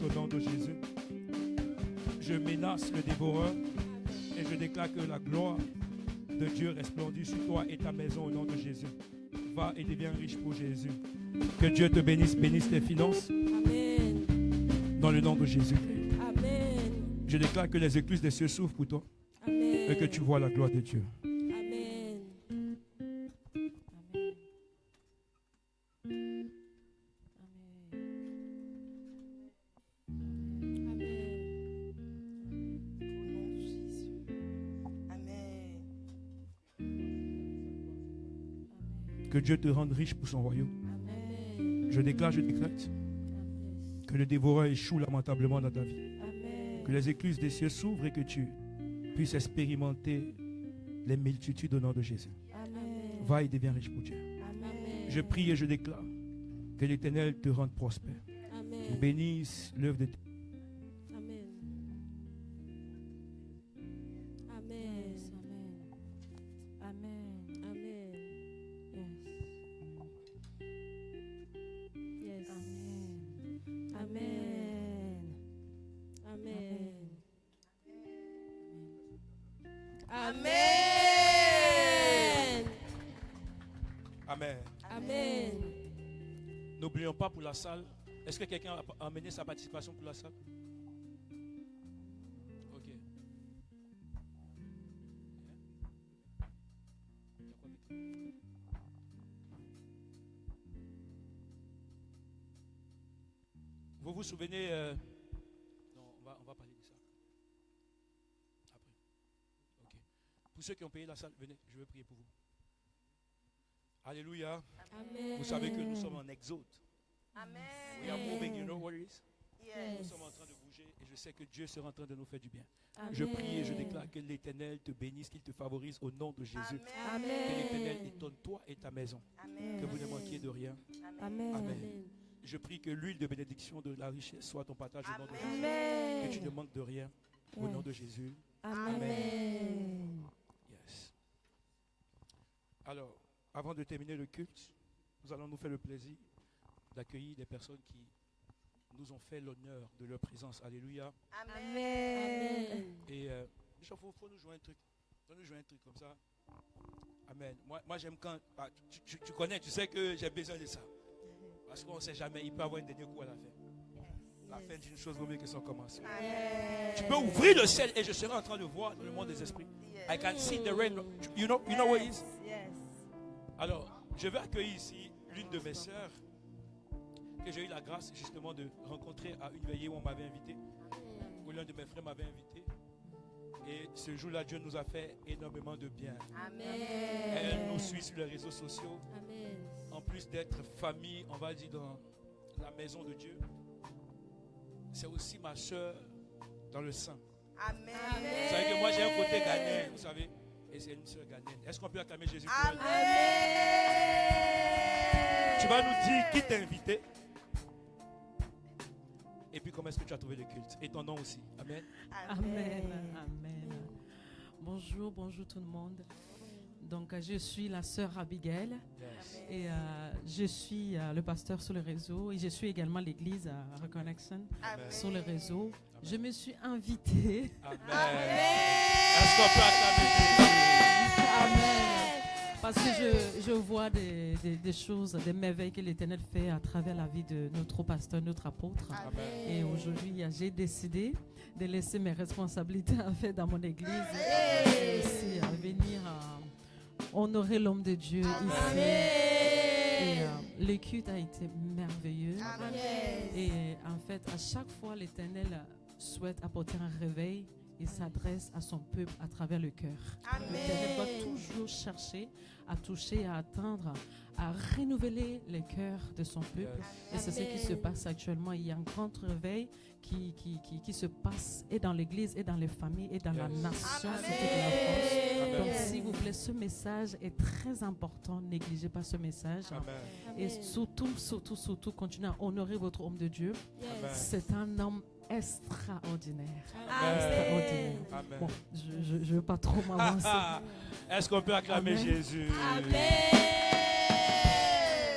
Au nom de Jésus, je menace le dévoreur et je déclare que la gloire de Dieu resplendit sur toi et ta maison au nom de Jésus. Va et deviens riche pour Jésus. Que Dieu te bénisse, bénisse tes finances Amen, dans le nom de Jésus. amen, Je déclare que les écluses des cieux s'ouvrent pour toi et que amen, tu vois la gloire de Dieu. amen. Que Dieu te rende riche pour son royaume. Amen. Je déclare, je décrète que le dévoreur échoue lamentablement dans ta vie. Amen. Que les écluses des cieux s'ouvrent et que tu puisses expérimenter les multitudes au nom de Jésus. Amen. Va et deviens riche pour Dieu. Amen. Je prie et je déclare que l'Éternel te rende prospère. Amen. Bénisse l'œuvre de tes Amen. Amen. Amen. Amen. Yes. Yes. Amen. Amen. Amen. Amen. Amen. Amen. N'oublions pas pour la salle. Est-ce que quelqu'un a amené sa participation pour la salle? Ok. Vous vous souvenez non, on va parler de ça. Après. Ok. Pour ceux qui ont payé la salle, venez, je vais prier pour vous. Alléluia. Amen. Vous savez que nous sommes en exode. Amen. We are moving, you know what it is? Nous Yes. sommes en train de bouger et je sais que Dieu sera en train de nous faire du bien. Amen. Je prie et je déclare que l'Éternel te bénisse, qu'il te favorise au nom de Jésus. Amen. Que l'Éternel étonne toi et ta maison. Amen. Que vous ne manquiez de rien. Amen. Amen. Je prie que l'huile de bénédiction de la richesse soit ton partage au nom de Jésus. Amen. Que tu ne manques de rien au nom de Jésus. Amen. Yes. Alors, avant de terminer le culte, nous allons nous faire le plaisir d'accueillir des personnes qui nous ont fait l'honneur de leur présence. Alléluia. Amen. Et il faut nous jouer un truc. Faut nous jouer un truc comme ça. Amen. Moi j'aime quand. Tu connais, tu sais que j'ai besoin de ça. Parce qu'on ne sait jamais, il peut avoir un dernier coup à la fin. La fin d'une chose vaut mieux que son commencement. Tu peux ouvrir le ciel et je serai en train de voir dans le monde des esprits. I can see the rain. You know what it is? Yes. Alors, je vais accueillir ici l'une de mes sœurs que j'ai eu la grâce justement de rencontrer à une veillée où on m'avait invité, où l'un de mes frères m'avait invité. Et ce jour-là, Dieu nous a fait énormément de bien. Amen. Elle nous suit sur les réseaux sociaux. Amen. En plus d'être famille, on va dire, dans la maison de Dieu, c'est aussi ma sœur dans le sang. Amen. Vous savez que moi, j'ai un côté ghanéen, vous savez, et c'est une sœur ghanéenne. Est-ce qu'on peut acclamer Jésus pour elle? Amen. Tu vas nous dire qui t'a invité. Et puis comment est-ce que tu as trouvé le culte? Et ton nom aussi. Amen. Amen. Amen. Bonjour, bonjour tout le monde. Donc, je suis la sœur Abigail Yes. et je suis le pasteur sur le réseau et je suis également l'église à Reconnection Amen. sur le réseau. Je me suis invitée. Amen. Est-ce qu'on peut acclamer Jésus? Amen. Parce que je vois des choses, des merveilles que l'Éternel fait à travers la vie de notre pasteur, notre apôtre. Amen. Et aujourd'hui, j'ai décidé de laisser mes responsabilités en fait dans mon église et aussi à venir honorer l'homme de Dieu ici. Et le culte a été merveilleux. Amen. Et en fait, à chaque fois, l'Éternel souhaite apporter un réveil. Il s'adresse à son peuple à travers le cœur. L'Éternel doit toujours chercher à toucher, à atteindre, à renouveler les cœurs de son peuple. Yes. Et c'est ce qui se passe actuellement. Il y a un grand réveil qui se passe et dans l'église, et dans les familles, et dans la Yes. nation, Amen. sur toute la France. Amen. Donc, s'il vous plaît, ce message est très important. Négligez pas ce message. Amen. Et surtout, continuez à honorer votre homme de Dieu. Amen. C'est un homme extraordinaire. Amen. Bon, je ne veux pas trop m'avancer. Est-ce qu'on peut acclamer Amen. Jésus?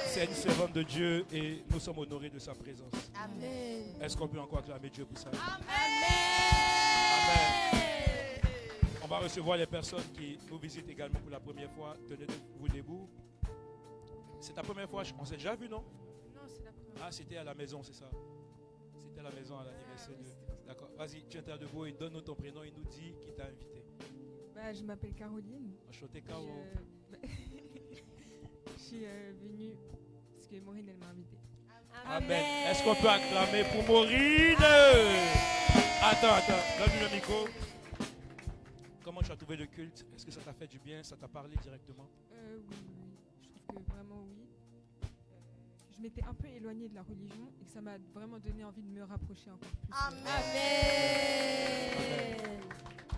C'est une servante de Dieu et nous sommes honorés de sa présence. Amen. Est-ce qu'on peut encore acclamer Dieu pour ça? Amen. On va recevoir les personnes qui nous visitent également pour la première fois. Tenez-vous debout. C'est ta première fois? On s'est déjà vu, non? Non, c'est la première. Ah, c'était à la maison, c'est ça? C'était à la maison à l'anniversaire de... D'accord. Vas-y, tu es debout et donne-nous ton prénom et nous dis qui t'a invité. Bah, je m'appelle Caroline. Enchanté, Puis, Caro. je suis venue parce que Maureen, elle m'a invitée. Amen. Est-ce qu'on peut acclamer pour Maureen? Attends, donne-lui le micro. Comment tu as trouvé le culte? Est-ce que ça t'a fait du bien? Ça t'a parlé directement? Oui. Je trouve que vraiment oui. Je m'étais un peu éloignée de la religion et que ça m'a vraiment donné envie de me rapprocher encore plus. Amen.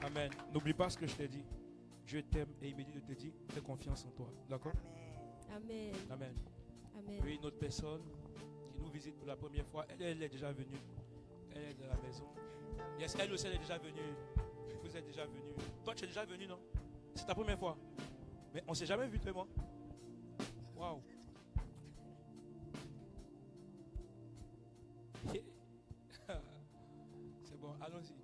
Amen. N'oublie pas ce que je t'ai dit. Dieu t'aime et il me dit de te dire, fais confiance en toi. D'accord? Amen. Amen. Amen. Oui, une autre personne qui nous visite pour la première fois, elle est déjà venue. Elle est de la maison. Yes, elle aussi, elle est déjà venue. Vous êtes déjà venu. Toi, tu es déjà venu, non? C'est ta première fois. Mais on ne s'est jamais vu, toi et moi. Waouh. C'est bon, allons-y.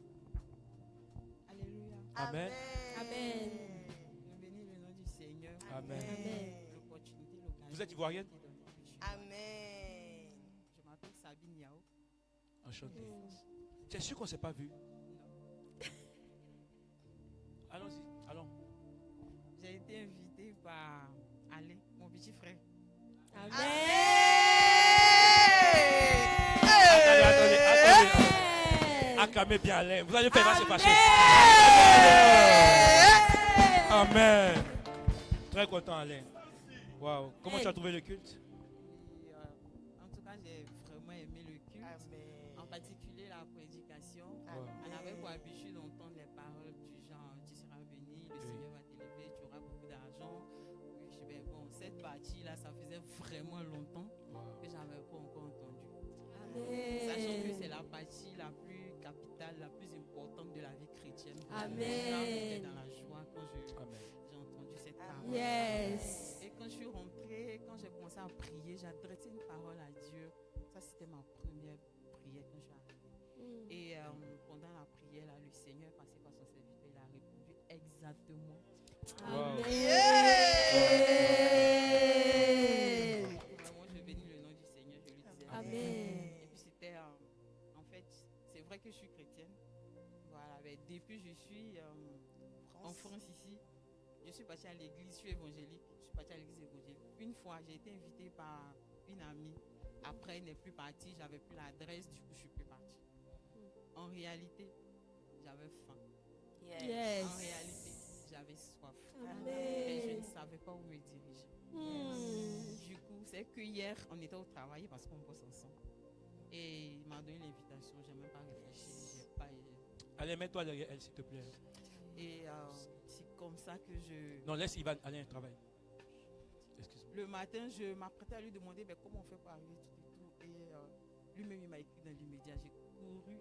Alléluia. Amen. Amen. Nous bénissons le nom du Seigneur. Amen. Amen. L'opportunité, l'occasion. Vous êtes ivoirienne? Amen. Je m'appelle Sabine Yao. Enchanté. Tu es sûr qu'on ne s'est pas vu? Allons-y, allons. J'ai été invité par Alain, mon petit frère. Attendez. Acclamez bien Alain. Vous allez faire là, c'est fâché. Amen. Très content Alain. Waouh. Comment tu as trouvé le culte? Et, en tout cas, j'ai vraiment aimé le culte. En particulier la prédication. On avait pour habitude d'entendre les paroles du genre tu seras béni, le Seigneur va t'élever, tu auras beaucoup d'argent. Oui, je vais, bon, cette partie-là, ça faisait vraiment longtemps que je n'avais pas encore entendu. Sachant que c'est la partie la plus capitale, la plus importante de la vie chrétienne. J'étais dans la joie quand j'ai entendu cette parole. Yes. Et quand je suis rentrée, quand j'ai commencé à prier, j'ai adressé une parole à Dieu. Ça, c'était ma première prière quand je suis arrivée. Et pendant la prière, là, le Seigneur passé par son serviteur, il a répondu exactement. Vraiment, je bénis le nom du Seigneur, je lui disais. Amen. Et puis c'était, en fait, c'est vrai que je suis chrétienne. Voilà, mais depuis je suis en France ici, je suis partie à l'église, je suis évangélique. Je suis partie à l'église évangélique. Une fois, j'ai été invitée par une amie. Après, elle n'est plus partie, j'avais plus l'adresse, du coup, je suis plus partie. En réalité, j'avais faim. Yes. En réalité, j'avais soif. Amen. Et je ne savais pas où me diriger. Du coup, c'est que hier, on était au travail parce qu'on bosse ensemble. Et il m'a donné l'invitation, je n'ai même pas réfléchi. J'ai pas... Allez, mets-toi derrière elle, s'il te plaît. Et c'est comme ça que je... Non, laisse Ivan aller au travail. Excuse-moi. Le matin, je m'apprêtais à lui demander comment on fait pour arriver tout et tout. Et lui-même, il m'a écrit dans l'immédiat. J'ai couru.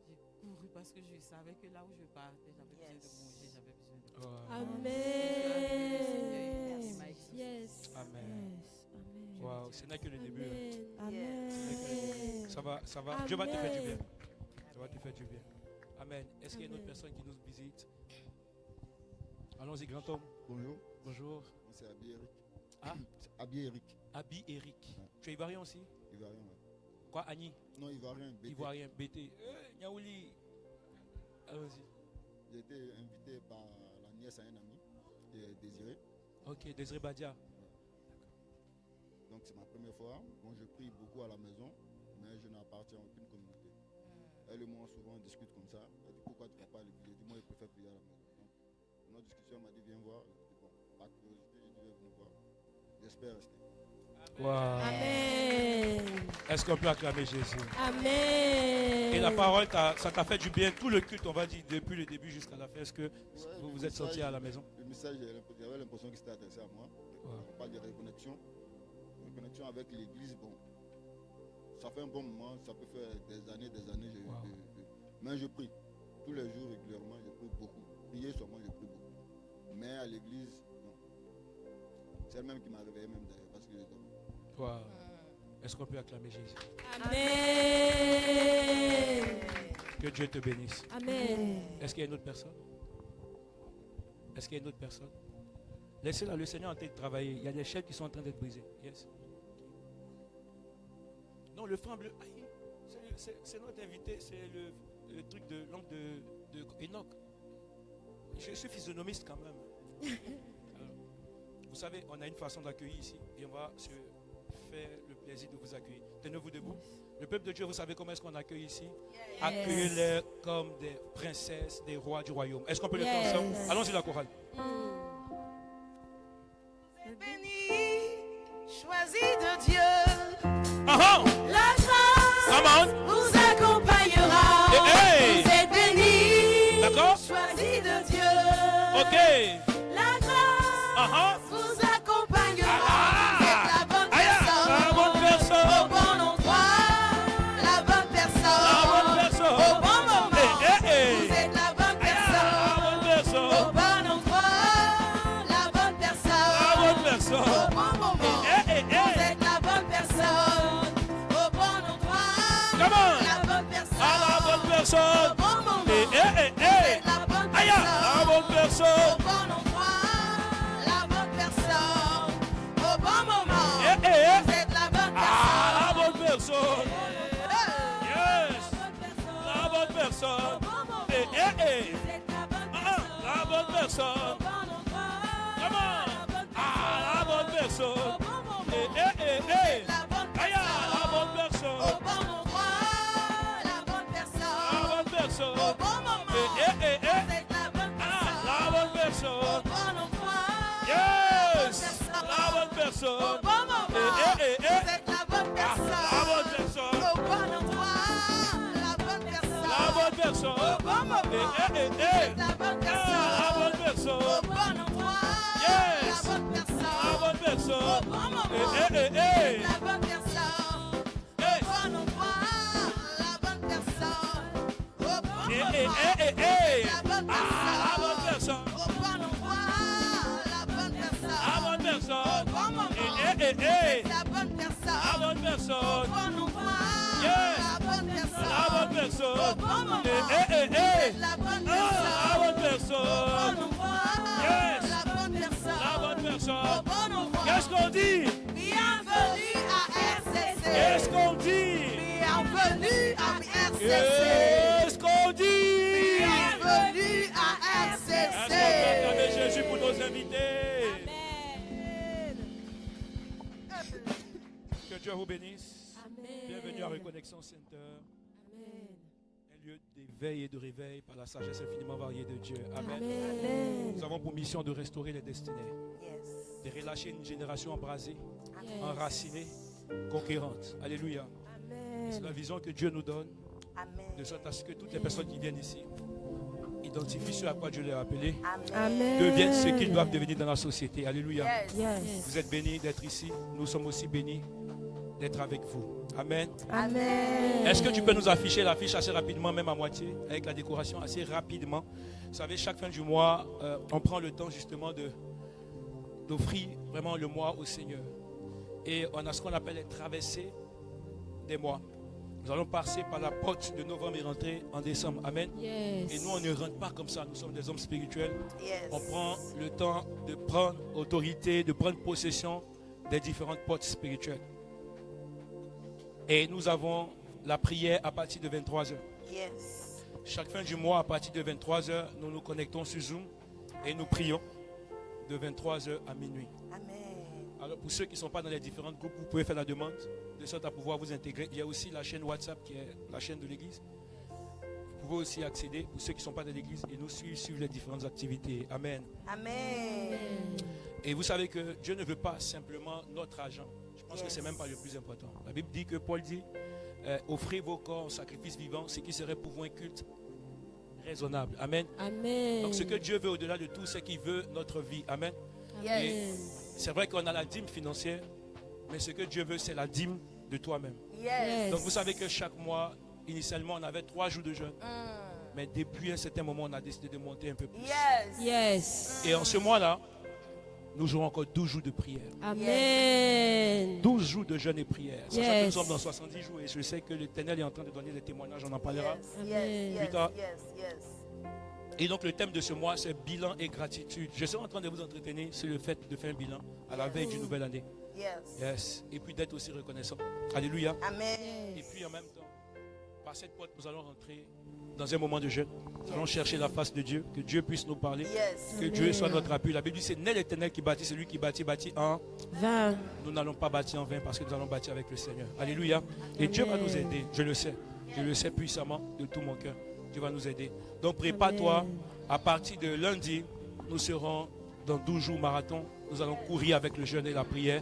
J'ai couru parce que je savais que là où je partais, j'avais besoin de manger, j'avais besoin de... Amen. Yes. Amen. Waouh, ce n'est que le début. Amen. Ça va. Dieu va te faire du bien. Ça va te faire du bien. Amen. Est-ce qu'il y a une autre personne qui nous visite? Allons-y, grand homme. Bonjour. Bonjour. C'est Abi Eric. Ah? Abi Eric. Abi Eric. Ouais. Tu es ivoirien aussi? Ivoirien, ouais. Quoi, Annie? Non, Ivoirien. BT. Ivoirien, BT. Niaouli. Allons-y. J'ai été invité par la nièce à un ami, Désiré. Ok, Désiré Badia. Donc c'est ma première fois. Bon, je prie beaucoup à la maison, mais je n'appartiens à aucune communauté. Elle et moi, souvent, on discute comme ça. Elle dit pourquoi tu ne vas pas à l'église? J'ai dit moi, je préfère prier à la maison. Donc, dans notre discussion, elle m'a dit viens voir. J'ai dit bon, par curiosité, je vais venir voir. J'espère rester. Wow. Amen. Est-ce qu'on peut acclamer Jésus? Amen. Et la parole, ça t'a fait du bien. Tout le culte, on va dire, depuis le début jusqu'à la fin. Est-ce que vous vous êtes sortis à la maison? Le message, j'avais l'impression qu'il s'était adressé à moi. On parle de reconnexion. Reconnexion avec l'église, bon. Ça fait un bon moment, ça peut faire des années. Mais je prie. Tous les jours, régulièrement, je prie beaucoup. Prier seulement, je prie beaucoup. Mais à l'église, non. C'est elle-même qui m'a réveillé même d'ailleurs, parce que je dormais. Wow. Est-ce qu'on peut acclamer Jésus? Amen. Que Dieu te bénisse. Amen. Est-ce qu'il y a une autre personne? Est-ce qu'il y a une autre personne? Laissez-la, le Seigneur est en train de travailler. Il y a des chaînes qui sont en train d'être brisées. Yes. Non, le franc bleu. Aïe, c'est notre invité, c'est le truc de l'oncle de Enoch. Je suis physionomiste quand même. Alors, vous savez, on a une façon d'accueillir ici et on va se faire le plaisir de vous accueillir. Tenez-vous debout. Le peuple de Dieu, vous savez comment est-ce qu'on accueille ici? Accueillez-les comme des princesses, des rois du royaume. Est-ce qu'on peut le faire ensemble? Allons-y la chorale. Béni. Choisis de Dieu. Uh-huh. La grâce Come on. vous accompagnera. Hey. Vous êtes bénis. D'accord. Choisis de Dieu. Ok. La grâce Uh-huh. vous accompagnera. Ah. Vous êtes la bonne Aïe, personne. la bonne personne. Au bon endroit. La bonne personne. La bonne personne. Au bon moment. Hey. Vous êtes la bonne Aïe, la bonne personne. Au personne. bon endroit. La bonne personne. La bonne Au personne. bon moment. Vous êtes la bonne personne. Au bon endroit. Come on. La bonne personne. Ah, la bonne Au personne. bon moment. Vous êtes la bonne Aïe, la bonne Au personne. bon endroit. La bonne personne. Au bon moment. Vous êtes la bonne Ah, la personne. bonne personne. Hey. Yes. La bonne personne. Au bon moment. Hey. Vous êtes la bonne Ah, la bonne personne. Au bon endroit. Comment? La bonne Ah, la bonne personne. Au bon moment. Hey. La bonne Aïe, la bonne personne. Au bon endroit. La bonne personne. La bonne personne. Au bon moment. Vous êtes la bonne Ah, personne. la bonne Au personne. bon endroit. Yes. La bonne Au personne. bon moment. Vous êtes la bonne Ah, personne. la bonne personne. Au bon endroit. La bonne personne. La bonne personne. Au bon moment. Vous êtes la bonne personne. Ah, la bonne personne. Au bon endroit. Yes. La bonne personne. La bonne Au personne. bon moment. Hey. La bonne personne. Hey. Au bon endroit. La bonne personne. Au bon moment. Hey. La bonne Ah, la bonne personne. personne. Au bon endroit. La bonne personne. La bonne personne. Au bon moment. Hey. La bonne personne. La bonne Au personne. bon endroit. Yes. La bonne personne. La bonne personne. Au bon moment. Hey. La bonne Ah, la bonne personne. Au personne. bon endroit. Yes. La bonne personne. La bonne Au personne. bon endroit. Qu'est-ce qu'on dit? Bienvenue à RCC. Qu'est-ce qu'on dit? Bienvenue à RCC. Qu'est-ce qu'on dit? Bienvenue à Est-ce qu'on peut acclamer RCC. Jésus pour nos invités? Que Dieu vous bénisse. Bienvenue à Reconnexion Center. Un lieu d'éveil et de réveil par la sagesse infiniment variée de Dieu. Amen. Nous avons pour mission de restaurer les destinées, de relâcher une génération embrasée, enracinée, conquérante. Alléluia. C'est la vision que Dieu nous donne, de sorte à ce que toutes les personnes qui viennent ici identifient ce à quoi Dieu les a appelés, deviennent ce qu'ils doivent devenir dans la société. Alléluia. Vous êtes bénis d'être ici. Nous sommes aussi bénis d'être avec vous. Amen. Est-ce que tu peux nous afficher l'affiche assez rapidement, même à moitié, avec la décoration assez rapidement? Vous savez, chaque fin du mois, on prend le temps justement d'offrir vraiment le mois au Seigneur. Et on a ce qu'on appelle les traversées des mois. Nous allons passer par la porte de novembre et rentrer en décembre. Amen. Et nous, on ne rentre pas comme ça. Nous sommes des hommes spirituels. On prend le temps de prendre autorité, de prendre possession des différentes portes spirituelles. Et nous avons la prière à partir de 23h. Chaque fin du mois, à partir de 23h, nous nous connectons sur Zoom et nous prions de 23h à minuit. Alors pour ceux qui ne sont pas dans les différents groupes, vous pouvez faire la demande de sorte à pouvoir vous intégrer. Il y a aussi la chaîne WhatsApp qui est la chaîne de l'église. Vous pouvez aussi accéder pour ceux qui ne sont pas dans l'église et nous suivre les différentes activités. Amen. Et vous savez que Dieu ne veut pas simplement notre argent. Je pense que ce n'est même pas le plus important. La Bible dit que Paul dit, offrez vos corps en sacrifice vivant, ce qui serait pour vous un culte raisonnable. Amen. Donc ce que Dieu veut au-delà de tout, c'est qu'il veut notre vie. Amen. Et c'est vrai qu'on a la dîme financière, mais ce que Dieu veut, c'est la dîme de toi-même. Donc vous savez que chaque mois, initialement, on avait 3 jours de jeûne. Mais depuis un certain moment, on a décidé de monter un peu plus. Et en ce mois-là, nous jouons encore 12 jours de prière. 12 jours de jeûne et prière. Sachant que nous sommes dans 70 jours et je sais que l'Éternel est en train de donner des témoignages, on en parlera plus tard. Et donc le thème de ce mois, c'est bilan et gratitude. Je suis en train de vous entretenir sur le fait de faire un bilan à la veille d'une nouvelle année. Et puis d'être aussi reconnaissant. Alléluia. Et puis en même temps, par cette porte, nous allons rentrer dans un moment de jeûne. Nous allons chercher la face de Dieu, que Dieu puisse nous parler, que Dieu soit notre appui. La Bible dit, c'est n'est l'Éternel qui bâtit, celui qui bâtit en vain. Nous n'allons pas bâtir en vain parce que nous allons bâtir avec le Seigneur. Alléluia. Et Dieu va nous aider, je le sais puissamment de tout mon cœur. Dieu va nous aider. Donc prépare-toi, à partir de lundi, nous serons dans 12 jours marathon. Nous allons courir avec le jeûne et la prière.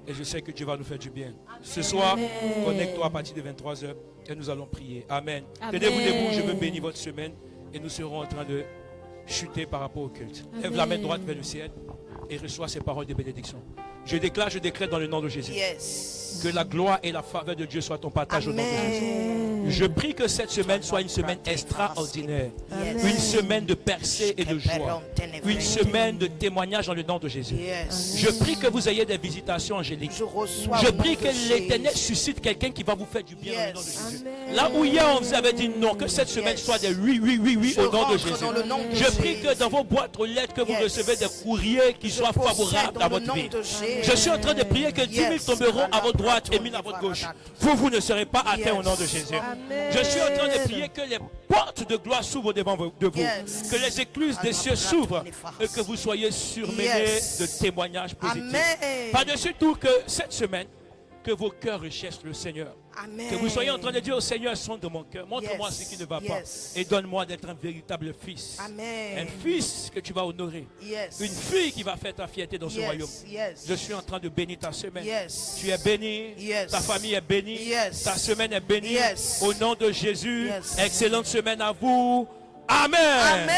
Et je sais que Dieu va nous faire du bien. Ce soir, connecte-toi à partir de 23h et nous allons prier. Amen. Tenez-vous debout, je veux bénir votre semaine et nous serons en train de chuter par rapport au culte. Lève la main droite vers le ciel et reçois ces paroles de bénédiction. Je déclare, je décrète dans le nom de Jésus. Que la gloire et la faveur de Dieu soient ton partage au nom de Jésus. Je prie que cette semaine soit une semaine extraordinaire. Une semaine de percée et de joie. Une semaine de témoignage dans le nom de Jésus. Je prie que vous ayez des visitations angéliques. Je prie que l'Éternel suscite quelqu'un qui va vous faire du bien dans le nom de Jésus. Là où hier on vous avait dit non, que cette semaine soit des oui, oui, oui, oui au nom de Jésus. Je prie que dans vos boîtes aux lettres que vous recevez des courriers qui soient favorables à votre vie. Je suis en train de prier que 10 000 tomberont à votre droite et 1000 à votre gauche. Vous ne serez pas atteints au nom de Jésus. Je suis en train de prier que les portes de gloire s'ouvrent devant de vous. Que les écluses des cieux s'ouvrent et que vous soyez surmenés de témoignages positifs. Par-dessus tout, que cette semaine, que vos cœurs recherchent le Seigneur. Que vous soyez en train de dire au Seigneur, sonde de mon cœur, montre-moi ce qui ne va pas et donne-moi d'être un véritable fils. Un fils que tu vas honorer. Une fille qui va faire ta fierté dans ce royaume. Je suis en train de bénir ta semaine. Tu es béni, ta famille est bénie, ta semaine est bénie. Au nom de Jésus, excellente semaine à vous. Amen.